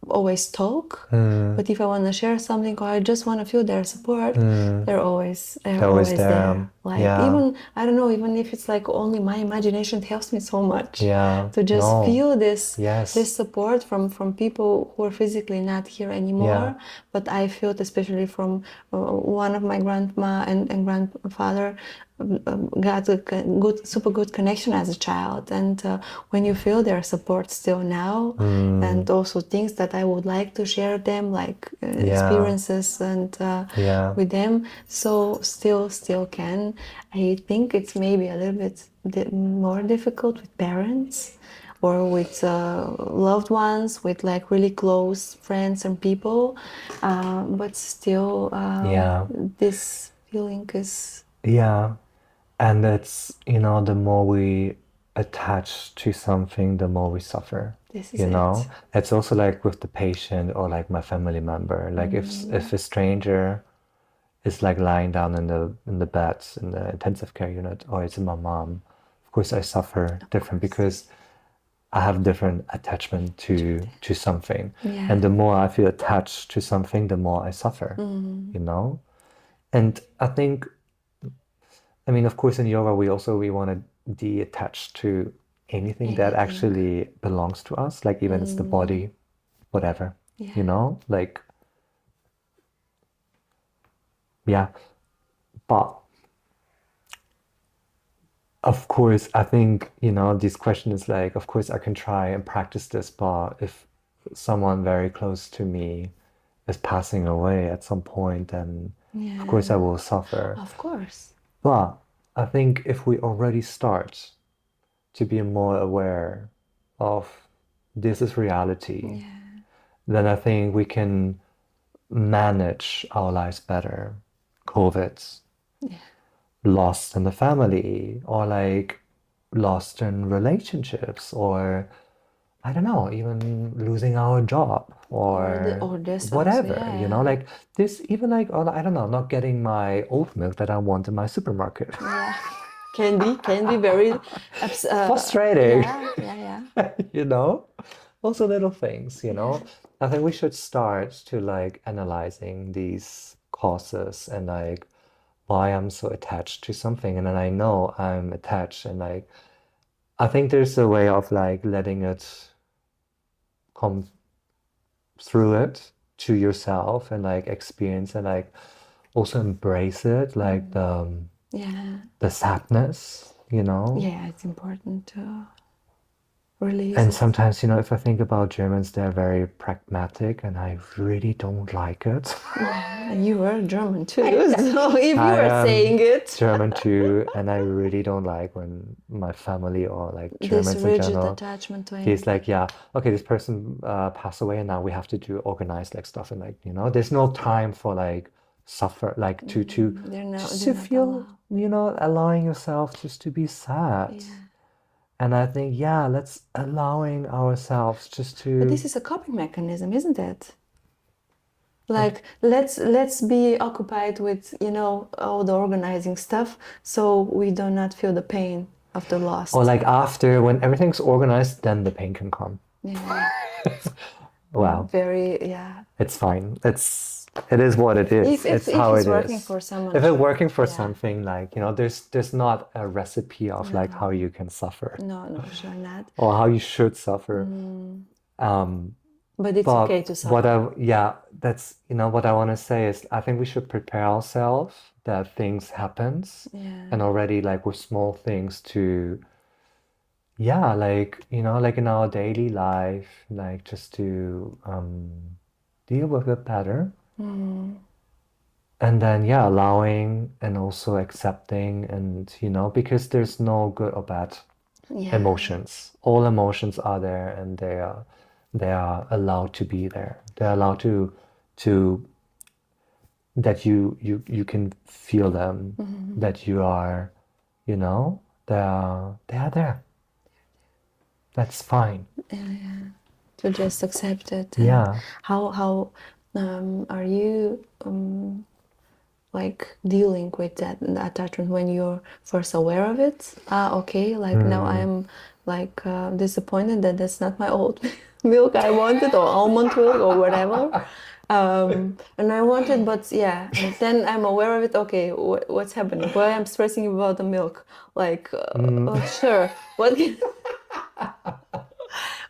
always talk, Mm, but if I want to share something or I just want to feel their support, mm. they're They're always always there. there. Like Yeah. even I don't know, even if it's like only my imagination, it helps me so much Yeah. to just No. feel this Yes. support from people who are physically not here Yeah. anymore. But I feel it especially from one of my grandma and grandfather got a good, super good connection as a child. And when you feel their support still now, Mm, and also things that I would like to share them, like yeah. experiences and Yeah. with them, so still can. I think it's maybe a little bit more difficult with parents or with loved ones, with like really close friends and people, but still Yeah. this feeling is Yeah. And it's, the more we attach to something, the more we suffer. this is it. It's also like with the patient or like my family member. Like if a stranger is like lying down in the bed in the intensive care unit, or it's my mom, of course I suffer Of different course. because I have different attachment to something. Yeah. And the more I feel attached to something, the more I suffer, you know? And I think, I mean, of course, in yoga, we want to detach to anything that Anything. actually belongs to us, like even it's the body, whatever, Yeah. like, yeah. But of course, I think, this question is like, of course, I can try and practice this, but if someone very close to me is passing away at some point, then of course I Yeah. will suffer. Of course. But I think if we already start to be more aware of this is reality, Yeah. then I think we can manage our lives better. COVID, Yeah. lost in the family, or like lost in relationships, or I don't know, even losing our job or Or this also. whatever, Yeah. like this, even like, or I don't know, not getting my oat milk that I want in my supermarket. Yeah. Can be very Frustrating. yeah, yeah. you know Also little things, Yeah. I think we should start to like analyzing these causes and like why I'm so attached to something, and then I know I'm attached, and like I think there's a way of like letting it come through it to yourself and like experience and like also embrace it, like Yeah. the sadness. Yeah, it's important to. And Releases. sometimes, if I think about Germans, they're very pragmatic, and I really don't like it. Yeah, you are German too, so if you I are am saying it, German too, and I really don't like when my family or like this Germans in rigid general, attachment to he's anything. like, yeah, okay, this person passed away, and now we have to do organize like stuff, and like, there's no time for like suffer, like to just They're to not feel, allowed. allowing yourself just to be sad. Yeah. And I think, yeah, let's allowing ourselves just But this to, is a coping mechanism, isn't it? like, Like let's be occupied with, all the organizing stuff so we do not feel the pain of the or lost. like after when everything's organized, then the pain can come. Yeah. Wow. Very, yeah. It's fine. It is what it is. It's If how it's it working is. for someone, If it's sure. working for Yeah. something, like, there's not a recipe of like how No. you can suffer No, no, sure not. or how you should suffer. Mm, Um, but it's but okay to suffer. that's, what I want to say is I think we should prepare ourselves that things happens Yeah. and already like with small things to, yeah, like, like in our daily life, like just to deal with it better. Mm, And then, yeah, allowing and also accepting, and, because there's no good or bad yeah. emotions. All emotions are there, and they are allowed to be there. They're allowed to that you can feel them, Mhm. that you are, you know, they are there. That's fine. Yeah. To just accept it. And Yeah. how are you like dealing with that attachment when you're first aware of it? Okay, like now Hmm. I'm like disappointed that that's not my old milk I wanted, or almond milk, or whatever. And I wanted, but yeah, and then I'm aware of it. Okay, what's happening? Why I'm stressing about the milk? Like, sure, what?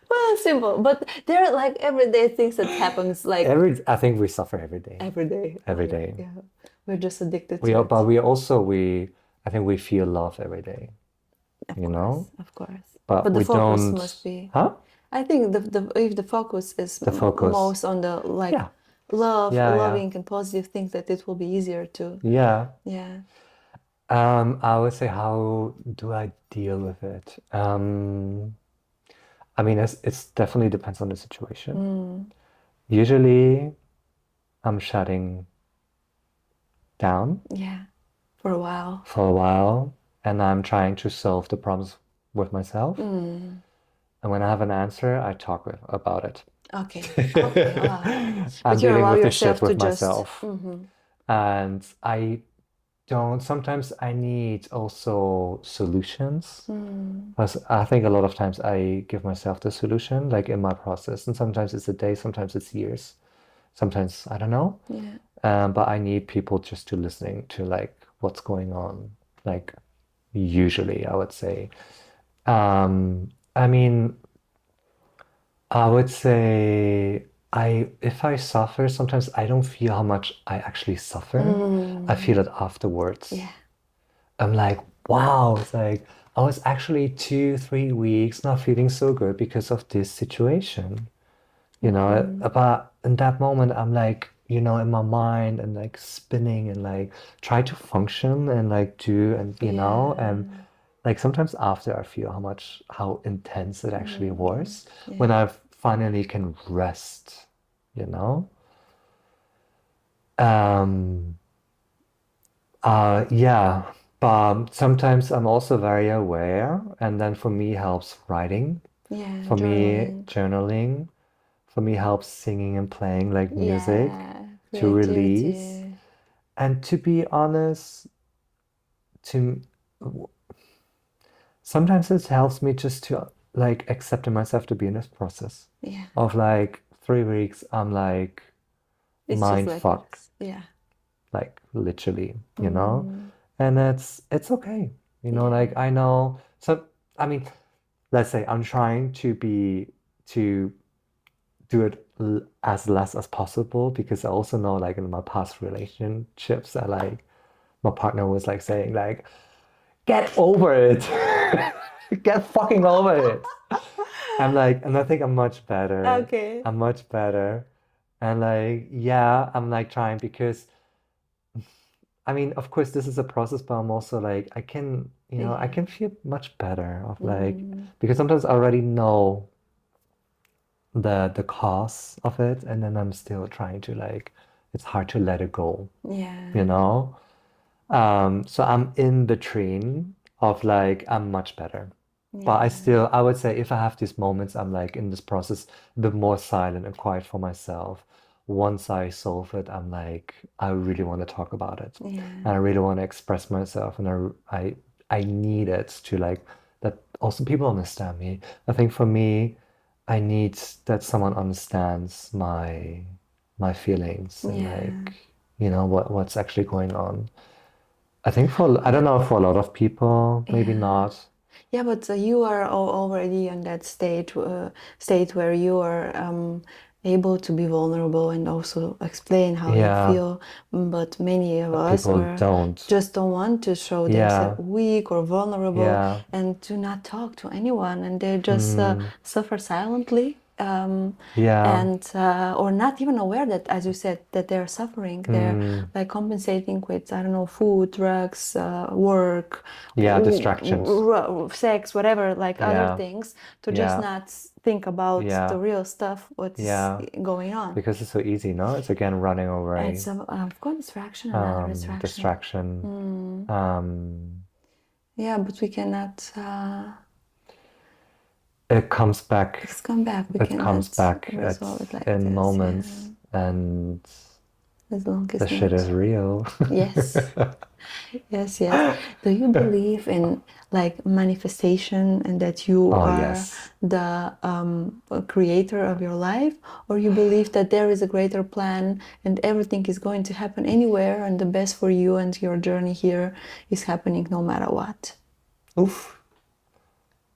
Well, simple, but there are like everyday things that happens like I think we suffer every day. every day. Oh Every yeah, day. yeah. We're just addicted We to are, it. but we also I think we feel love every day, Of you know? course, of course. But But the we focus don't, must be. huh? I think the if the focus is The focus. most on the like Yeah. Yeah. loving and positive things, that it will be easier to. Yeah. Yeah. I would say, how do I deal with it? I mean, it's definitely depends on the situation. Mm, Usually, I'm shutting down yeah. For a while. for a while, and I'm trying to solve the problems with myself. Mm, And when I have an answer, I talk about it. okay. Okay. I'm But you dealing allow with the shit yourself to with just. myself. And I don't, sometimes I need also solutions. Mm, Because I think a lot of times I give myself the solution, like in my process. And sometimes it's a day, sometimes it's years, sometimes I don't know. yeah. But I need people just to listening to like what's going on, like usually I would say. I mean, I would say if I suffer, sometimes I don't feel how much I actually suffer. I feel Mm, it afterwards. yeah. I'm like, wow, it's like I was actually 2, 3 weeks not feeling so good because of this situation. But in that moment, I'm like, in my mind and like spinning and like try to function and like do and and Yeah. like sometimes after I feel how intense it actually was when Yeah. I finally can rest, you know? Um, yeah, but sometimes I'm also very aware, and then for me helps writing, Yeah. for me Journaling. journaling, for me helps singing and playing like music Yeah. to release. Creativity. And to be honest, to sometimes it helps me just to like accept myself to be in this process Yeah. of like 3 weeks. I'm like It's just mind like it fuck, is. Yeah. like literally, Mm, and it's okay, yeah. like I know. So I mean, let's say I'm trying to do it as less as possible because I also know like in my past relationships I like my partner was like saying like get over it. Get fucking over it. And I think I'm much better. Okay. I'm much better. And like, yeah, I'm like trying because I mean, of course, this is a process, but I'm also like, I Yeah. can feel much better of like, Mm, because sometimes I already know the cause of it, and then I'm still trying to like, it's hard to let it go, you yeah. know? So I'm in between of like, I'm much better. But Yeah. I would say if I have these moments, I'm like in this process, a bit more silent and quiet for myself. Once I solve it, I'm like, I really want to talk about it. And I Yeah. really want to express myself. And I need it to like, that also people understand me. I think for me, I need that someone understands my feelings and Yeah. like, what's actually going on. I think I don't know, for a lot of people, maybe Yeah. not. Yeah, but you are already in that state where you are able to be vulnerable and also explain how you Yeah, feel. But many of but us people are don't. just don't want to show themselves Yeah, weak or vulnerable yeah, and do not talk to anyone, and they just mm, suffer silently. yeah, And or not even aware that, as you said, that they're suffering. They're mm, like compensating with, I don't know, food, drugs, work, yeah, distractions. sex, whatever, like other Yeah, things, to just yeah, not think about the yeah, real stuff, what's yeah. going on. Because it's so easy, no? It's again running away, It's I've got distraction, another distraction. distraction. Mm. Um, Yeah, but we cannot. it comes back, It's come back. We it comes cannot back resolve it like in this. Yeah, moments, and as long the as shit not. is real. Yes. Yes, yes. Do you believe in like manifestation and that you Oh, are yes. the creator of your life, or you believe that there is a greater plan and everything is going to happen anywhere and the best for you and your journey here is happening no matter what? Oof,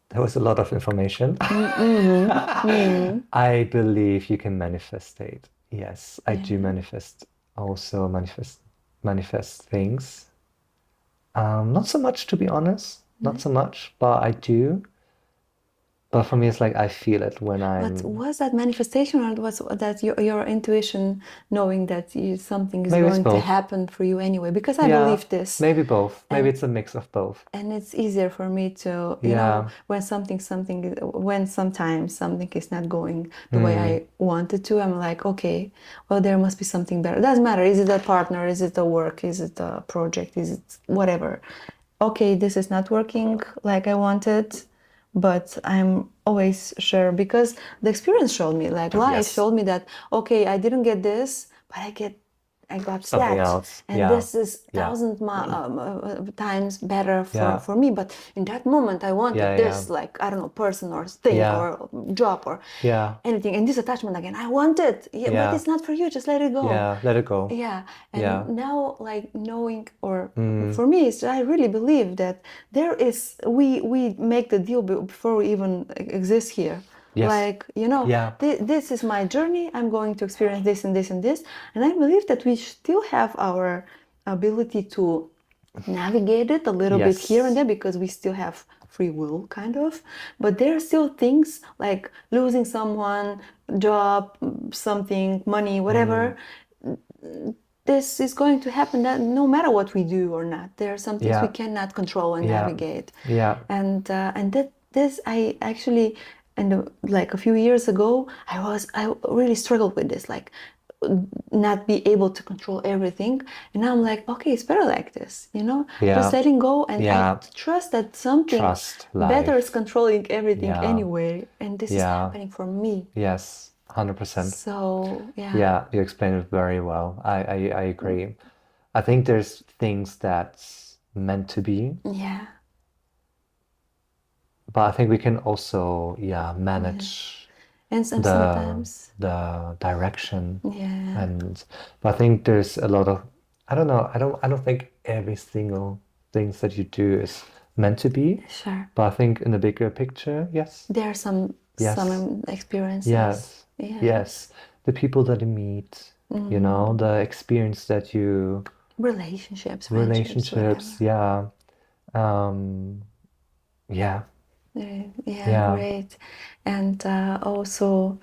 that was a lot of information. Mm-hmm. Mm. I believe you can manifestate. Yes, I do Yeah. manifest things. Not so much to be honest, not so much, but I do. But for me, it's like I feel it when But I'm was that manifestation, or was that your intuition knowing that something is maybe it's going to both. happen for you anyway? Because I Yeah, believe this. maybe both. Maybe And it's a mix of both. it's easier for me to, Yeah. when when sometimes something is not going the way Mm, I wanted to, I'm like, okay, well, there must be something better. It doesn't matter. Is it a partner? Is it a work? Is it a project? Is it whatever? Okay, this is not working like I wanted, but I'm always sure because the experience showed me, like life yes. showed me that, okay, I didn't get this, but I got Something that, else. and Yeah. this is Yeah. times better Yeah. for me. But in that moment, I wanted Yeah. Yeah. this, like, I don't know, person or thing Yeah. or job or Yeah. anything. And this attachment again, I want it, yeah, but Yeah. it's not for you. Just let it go. Yeah. Let it go. Yeah, and Yeah. now like knowing, or Mm, for me, I really believe that there is we make the deal before we even exist here. yes. Like, Yeah. this is my journey. I'm going to experience this and this and this, and I believe that we still have our ability to navigate it a little bit here and Yes. there because we still have free will, kind of. But there are still things like losing someone, job, something, money, Mm, whatever. This is going to happen, that no matter what we do or not, there are some things we yeah. cannot control and Yeah. navigate. Yeah. And that this I actually, and like a few years ago, I really struggled with this, like not be able to control everything. And now I'm like, okay, it's better like this, just Yeah. letting go, and I Yeah. trust that something Trust better is life. controlling everything Yeah. anyway, and this is Yeah. happening for me. Yes. 100%. So yeah. Yeah. You explained it very well. I agree. I think there's things that's meant to be, Yeah. but I think we can also, yeah, Yeah. manage And the sometimes, the direction. yeah, And but I think there's a lot of, I don't know, I don't think every single things that you do is meant to be, sure. but I think in the bigger picture, yes. There are Yes. some experiences. Yes. Yeah. Yes. The people that you meet, Mm. the experience that you, Relationships, friendships, relationships, whatever. yeah. Um, yeah. Yeah, Yeah. great. And also,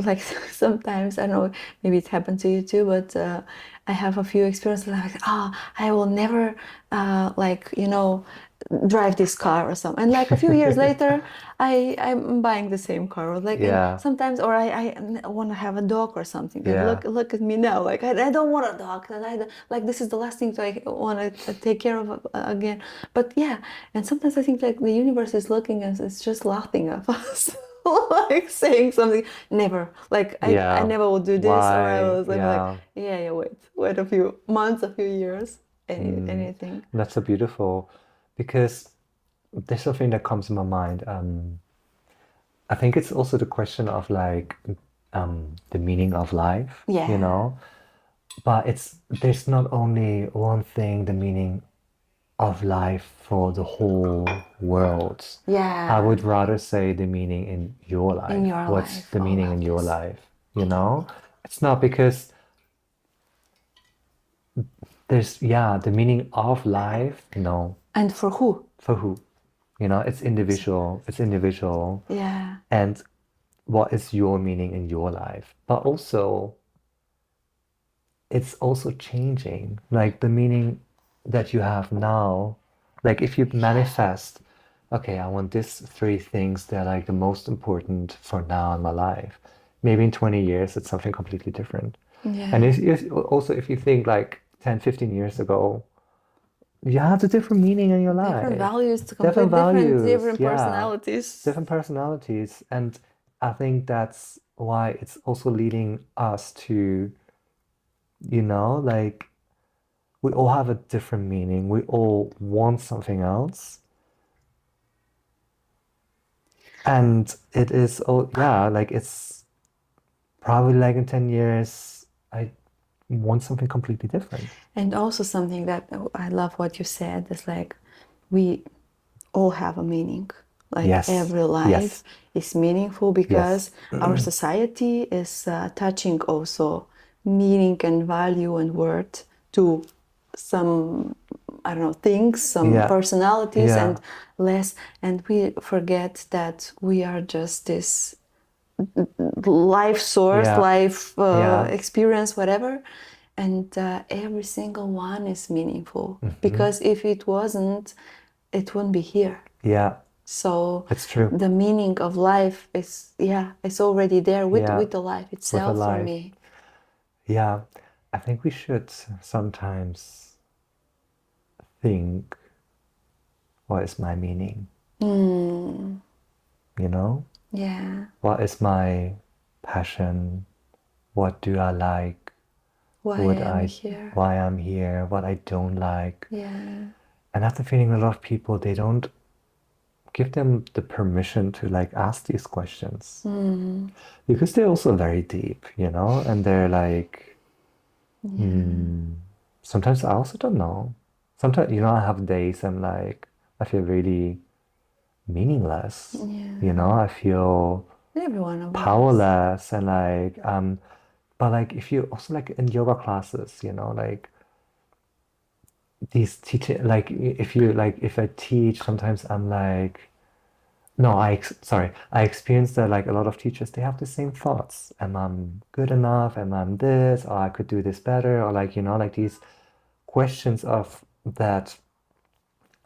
like sometimes, I don't know, maybe it happened to you too, but I have a few experiences like, I will never, like, drive this car or something. And like a few years later, I'm buying the same car. Or like, and Yeah. sometimes, or I want to have a dog or something. And Yeah. look at me now. Like, I don't want a dog. And like, this is the last thing I want to take care of again. But yeah, and sometimes I think like the universe is looking and it's just laughing at us. Like saying something, never. Like I Yeah. never will do this, or I Why? was like, Yeah. yeah, wait a few months, a few years, Mm. anything. That's so beautiful because there's something that comes to my mind. I think it's also the question of like the meaning of life, you Yeah, know? But it's there's not only one thing, the meaning of life for the whole world. I yeah, would rather say the meaning in your in life. your What's life. the Oh, meaning love in your this. life? You know? It's not because there's the meaning of life, no. And for who? For who? You know, it's individual. It's individual. Yeah, And what is your meaning in your life? But also, it's also changing. Like the meaning that you have now, like if you manifest, okay, I want these three things that are like the most important for now in my life. Maybe in 20 years, it's something completely different. And yeah. also, if you think like 10, 15 years ago, you have a different meaning in your Different life, values to different complete values, different yeah, personalities. different personalities. And I think that's why it's also leading us to, like we all have a different meaning. We all want something else. And it is, oh, yeah, like it's probably like in 10 years, I want something completely different. And also something that I love what you said is like we all have a meaning. Like Yes, every life yes, is meaningful yes. because our society is touching also meaning and value and worth to some, I don't know, things, some Yeah, personalities, yeah, and less. And we forget that we are just this life source, yeah, life yeah. experience, whatever. And every single one is meaningful Hmm. because if it wasn't, it wouldn't be here. Yeah, So it's true. the meaning of life is, yeah, it's already there Yeah, with the life with a itself for life. me. Yeah, I think we should sometimes think, what is my meaning? Hmm. You know? Yeah. What is my passion? What do I like? Why Would am I I, here? why I'm here? What I don't like? Yeah. And after feeling a lot of people, they don't give them the permission to like ask these questions Hmm. because they're also very deep, and they're like, Yeah. hmm, sometimes I also don't know. Sometimes, I have days I'm like, I feel really meaningless. Yeah. I feel Every one of us. powerless and like but like if you also like in yoga classes, like these teaching like if I teach, sometimes I'm like, no, sorry, I experienced that like a lot of teachers, they have the same thoughts. Am I good enough? Am I this? Or I could do this better? Or like, like these questions of that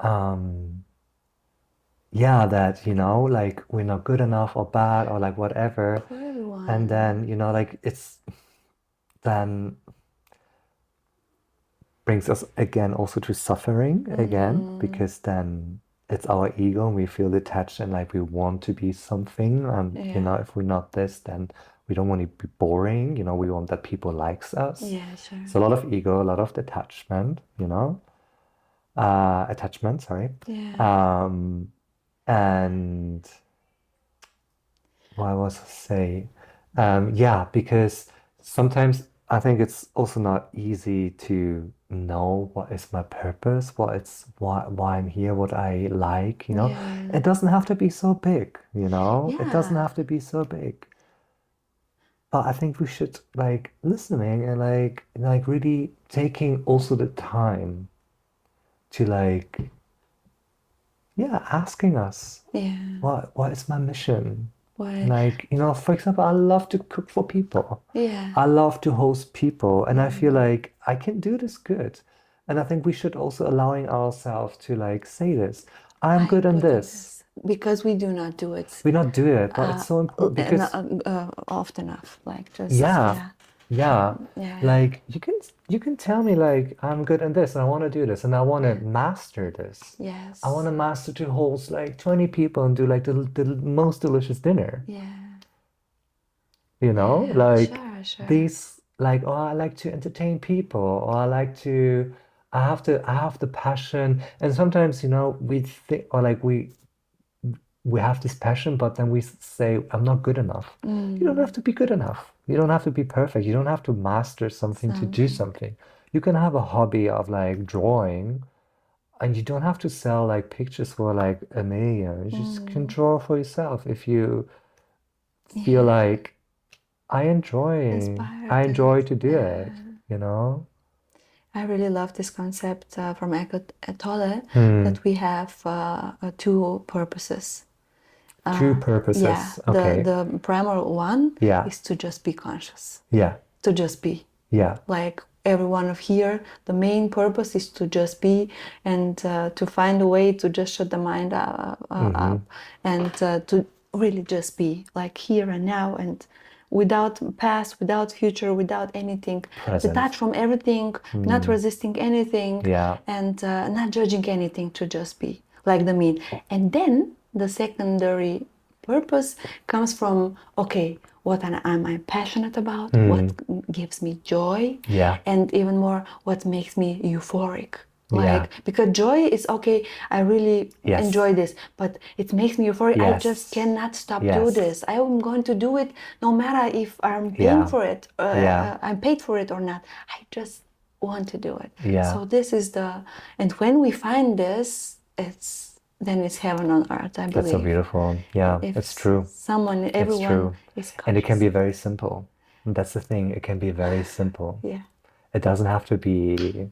um yeah, that, like we're not good enough or bad or like whatever. For And everyone. then, like it's then brings us again also to suffering again, Mm-hmm. because then it's our ego and we feel detached and like we want to be something. And, Yeah. if we're not this, then we don't want to be boring. We want that people likes us. Yeah, sure. So a lot of ego, a lot of detachment, attachment, sorry. Yeah. Um, and what I was to say, yeah, because sometimes I think it's also not easy to know what is my purpose, why I'm here, what I like, Yeah. It doesn't have to be so big, It doesn't Yeah. have to be so big. But I think we should like listening and like really taking also the time to like yeah, asking us, Yeah. what is my mission? What? Like, for example, I love to cook for people. Yeah. I love to host people, and I feel Mm. like I can do this good. And I think we should also allowing ourselves to like say this. I'm I good am on good in this. this because we do not do it We not do it, but it's uh, so important because often enough. Like just yeah, yeah, yeah. yeah, Like you can tell me like I'm good in this and I want to do this and I want to yeah. master this. I want Yes. to master to host like 20 people and do like the most delicious dinner. Yeah. Yeah. Like Sure. Sure. these like oh I like to entertain people or I have the passion and sometimes we think or like we have this passion, but then we say, I'm not good enough. You don't have Mm. to be good enough. You don't have to be perfect. You don't have to master something to do Something. something. You can have a hobby of like drawing, and you don't have to sell like pictures for like 1 million. You just can Mm. draw for yourself if you feel Yeah. like I enjoy, I Inspired enjoy and to do it, yeah. you know? I really love this concept from Eckhart Tolle Hmm. that we have two purposes. Two Yeah, purposes. the Okay. the primary one Yeah. is to just be conscious, Yeah. to just be. Yeah. Like everyone of here, the main purpose is to just be and to find a way to just shut the mind Mm-hmm. up and to really just be like here and now and without past, without future, without anything, Present. detached from everything, not Hmm. resisting anything Yeah. and not judging anything, to just be like the mean. And then the secondary purpose comes from okay, what am I passionate about, what Hmm. gives me joy, Yeah. and even more what makes me euphoric. Yeah. Like because joy is okay, I really Yes. enjoy this, but it makes me euphoric. I just Yes. cannot stop do Yes. this. I am going to do it no matter if I'm paying Yeah. for it, Yeah. I'm paid for it or not. I just want to do it. Yeah. So this is the, and when we find this, it's heaven on earth, I That's so believe. beautiful. Yeah, If it's true. someone, It's everyone true. is And it can be conscious. very simple. And that's the thing. It can be very simple. Yeah, It doesn't have to be,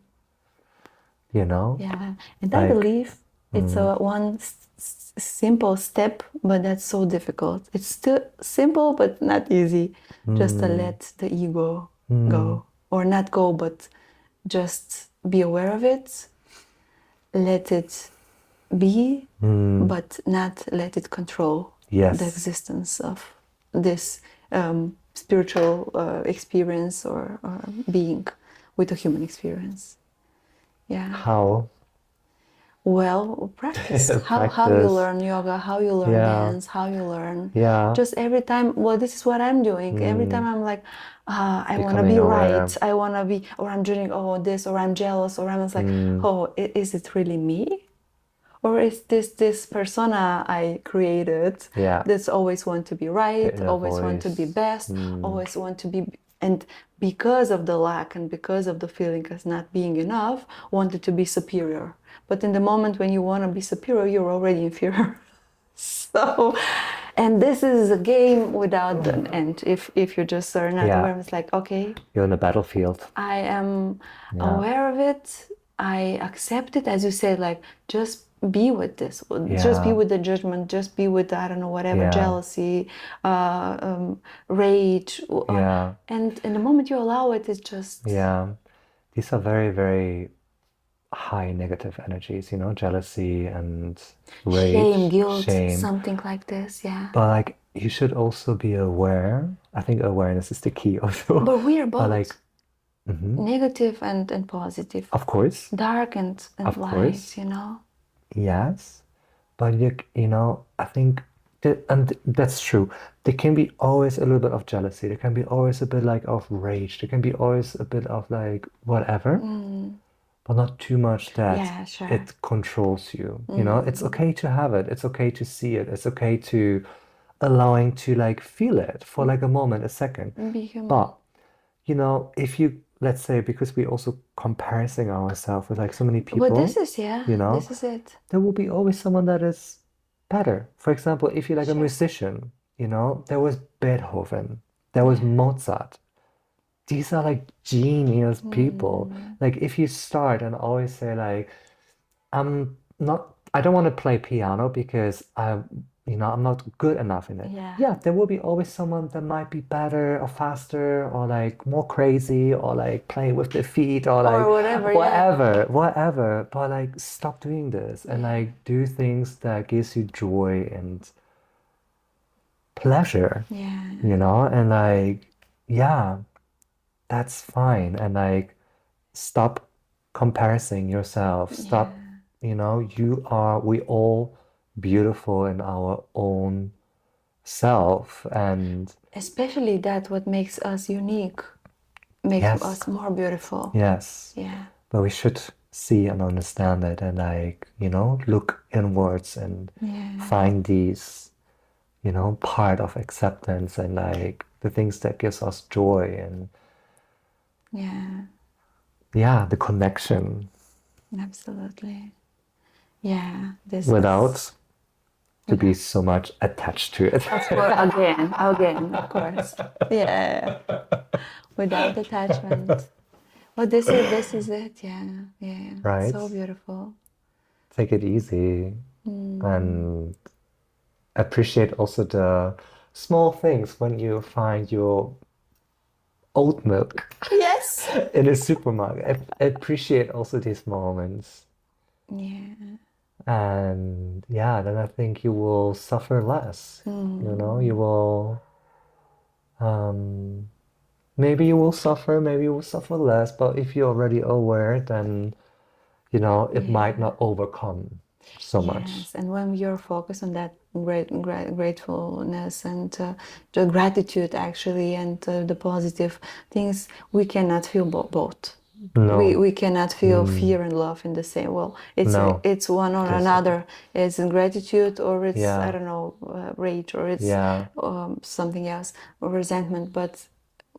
you know, yeah. And I like, believe it's mm, a one simple step, but that's so difficult. It's still simple, but not easy. Just to mm, let the ego mm, go, or not go, but just be aware of it, let it be, mm, but not let it control the yes. existence of this spiritual experience or being with a human experience. Yeah. How? Well, practice. How you Practice. learn yoga, how you learn Yeah. dance, how you learn. Yeah. Just every time, well, this is what I'm doing. Every time Mm, I'm like, I want to becoming be right. aware. I want to be, or I'm doing, oh, this, or I'm jealous, or I'm just like, Mm, oh, is it really me? Or is this persona I created yeah. that's always want to be The right, inner always want to be voice. best, Mm, always want to be, and because of the lack and because of the feeling as not being enough, wanted to be superior. But in the moment when you want to be superior, you're already inferior. So, and this is a game without an end. If you just are not yeah. aware, it's like, okay, You're in a battlefield. I am Yeah. aware of it. I accept it, as you said, like just be with this, just be Yeah. with the judgment, just be with, I don't know, whatever, Yeah. jealousy, rage, Yeah. and in the moment you allow it, it's just Yeah. These are very, very high negative energies, jealousy and shame, rage, guilt, shame. something like this. Yeah, But like you should also be aware. I think awareness is the key also. but we are But like, both mhm, negative and positive, of course, dark and of light. course, You know. yes. But I think that, and that's true. There can be always a little bit of jealousy. There can be always a bit like of rage. There can be always a bit of like whatever. Mm, But not too much that yeah, sure. it controls you. It's Mm, okay to have it. It's okay to see it. It's okay to allowing to like feel it for like a moment, a second. be human. But, if you, let's say, because we also comparing ourselves with like so many But this people, is, yeah, you know, this is it. there will be always someone that is better. For example, if you're like a Sure. musician, there was Beethoven, there was Yeah. Mozart. These are like genius people. Mm, Like if you start and always say like, I'm not I don't want to play piano because I'm not good enough in it. Yeah. Yeah, there will be always someone that might be better or faster or like more crazy or like play with their feet or like Or whatever, yeah. whatever. But like stop doing this and Yeah. like do things that gives you joy and pleasure, Yeah. and like, yeah, that's fine. And like stop comparing yourself. Stop, Yeah. we all beautiful in our own self. And Especially that what makes us unique, makes yes, us more beautiful. yes, Yeah. but we should see and understand it and like, look inwards and Yeah. find these, part of acceptance and like the things that gives us joy and Yeah. yeah, the connection Absolutely. Yeah. This is without to be without. so much attached to it. Of course, again, of course. Yeah. Without attachment. Well, this is it. Yeah. Yeah. Right? So beautiful. Take it easy Mm. and appreciate also the small things when you find your oat milk Yes. in a supermarket. Appreciate also these moments. Yeah. And yeah, then I think you will suffer less. You Mm. will, um, maybe you will suffer, maybe you will suffer less, but if you're already aware, then, it might Yeah. not overcome so much. Yes, and when you're focused on that gratefulness and the gratitude actually and the positive things, we cannot feel both. We No, we cannot feel fear and love in the same. Well, it's no, it's one or because, another. It's in gratitude or it's I yeah, don't know rage or it's yeah, something else or resentment. But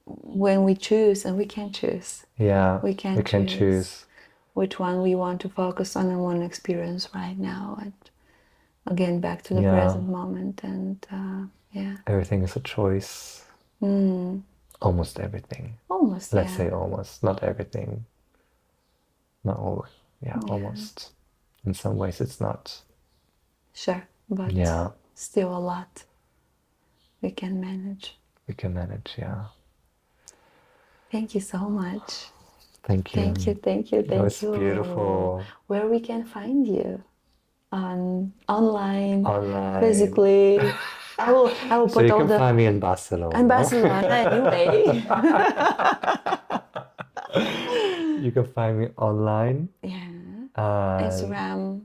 when we choose, and we can choose, yeah, we we can can choose choose. which one we want to focus on and want to experience right now. And again, back to the Yeah, present moment. And yeah, everything is a choice. Almost everything. almost, Let's say yeah. almost, not everything. Not always. Yeah, Yeah, almost. In some ways, it's not. sure. But Yeah, still a lot we can manage. we can manage. Yeah. Thank you so much. Thank Thank you, you. thank you, It thank was you. beautiful. Where we can find you? On online, Online. physically. I will So put you all can the find me in in Barcelona. Barcelona anyway. You can find me online Yeah. and Instagram,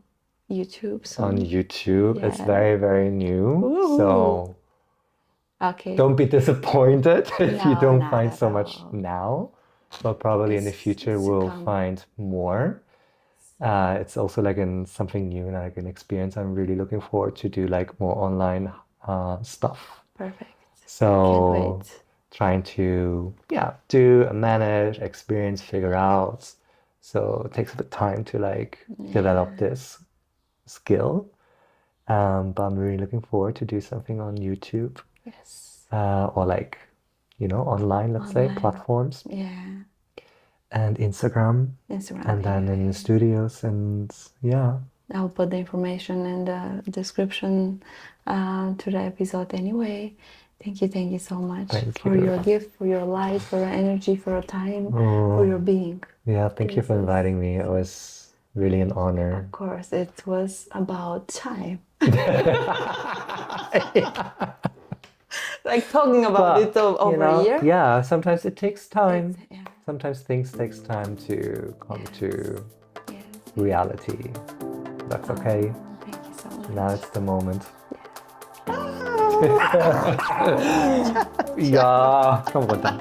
YouTube on soon. YouTube. It's Yeah. very, very new. Ooh. So Okay. don't be disappointed if you No, don't not find at so much all. now. But probably in the future It's to we'll come. find more. It's also like something new and like an experience. I'm really looking forward to do like more online stuff. Perfect. Can't So wait. trying to do manage, experience, figure out. So it takes a bit of time to like develop Yeah. this skill. But I'm really looking forward to do something on YouTube Yes. or like online, let's say, Online. platforms Yeah. and Instagram, Instagram and then in the anyway. studios and yeah. I'll put the information in the description to the episode anyway. Thank you so much Thank for you. your gift, for your light, for your energy, for your time, for Oh, your being. yeah, thank you This for is, inviting me. It was really an honor. of course, it was about time. Like talking about it But, over a year. yeah, sometimes it takes It's time. yeah, Sometimes things takes time to come yes, to yes. reality. That's okay. Thank you so Now much. it's the moment. Yeah. Ja, komm runter.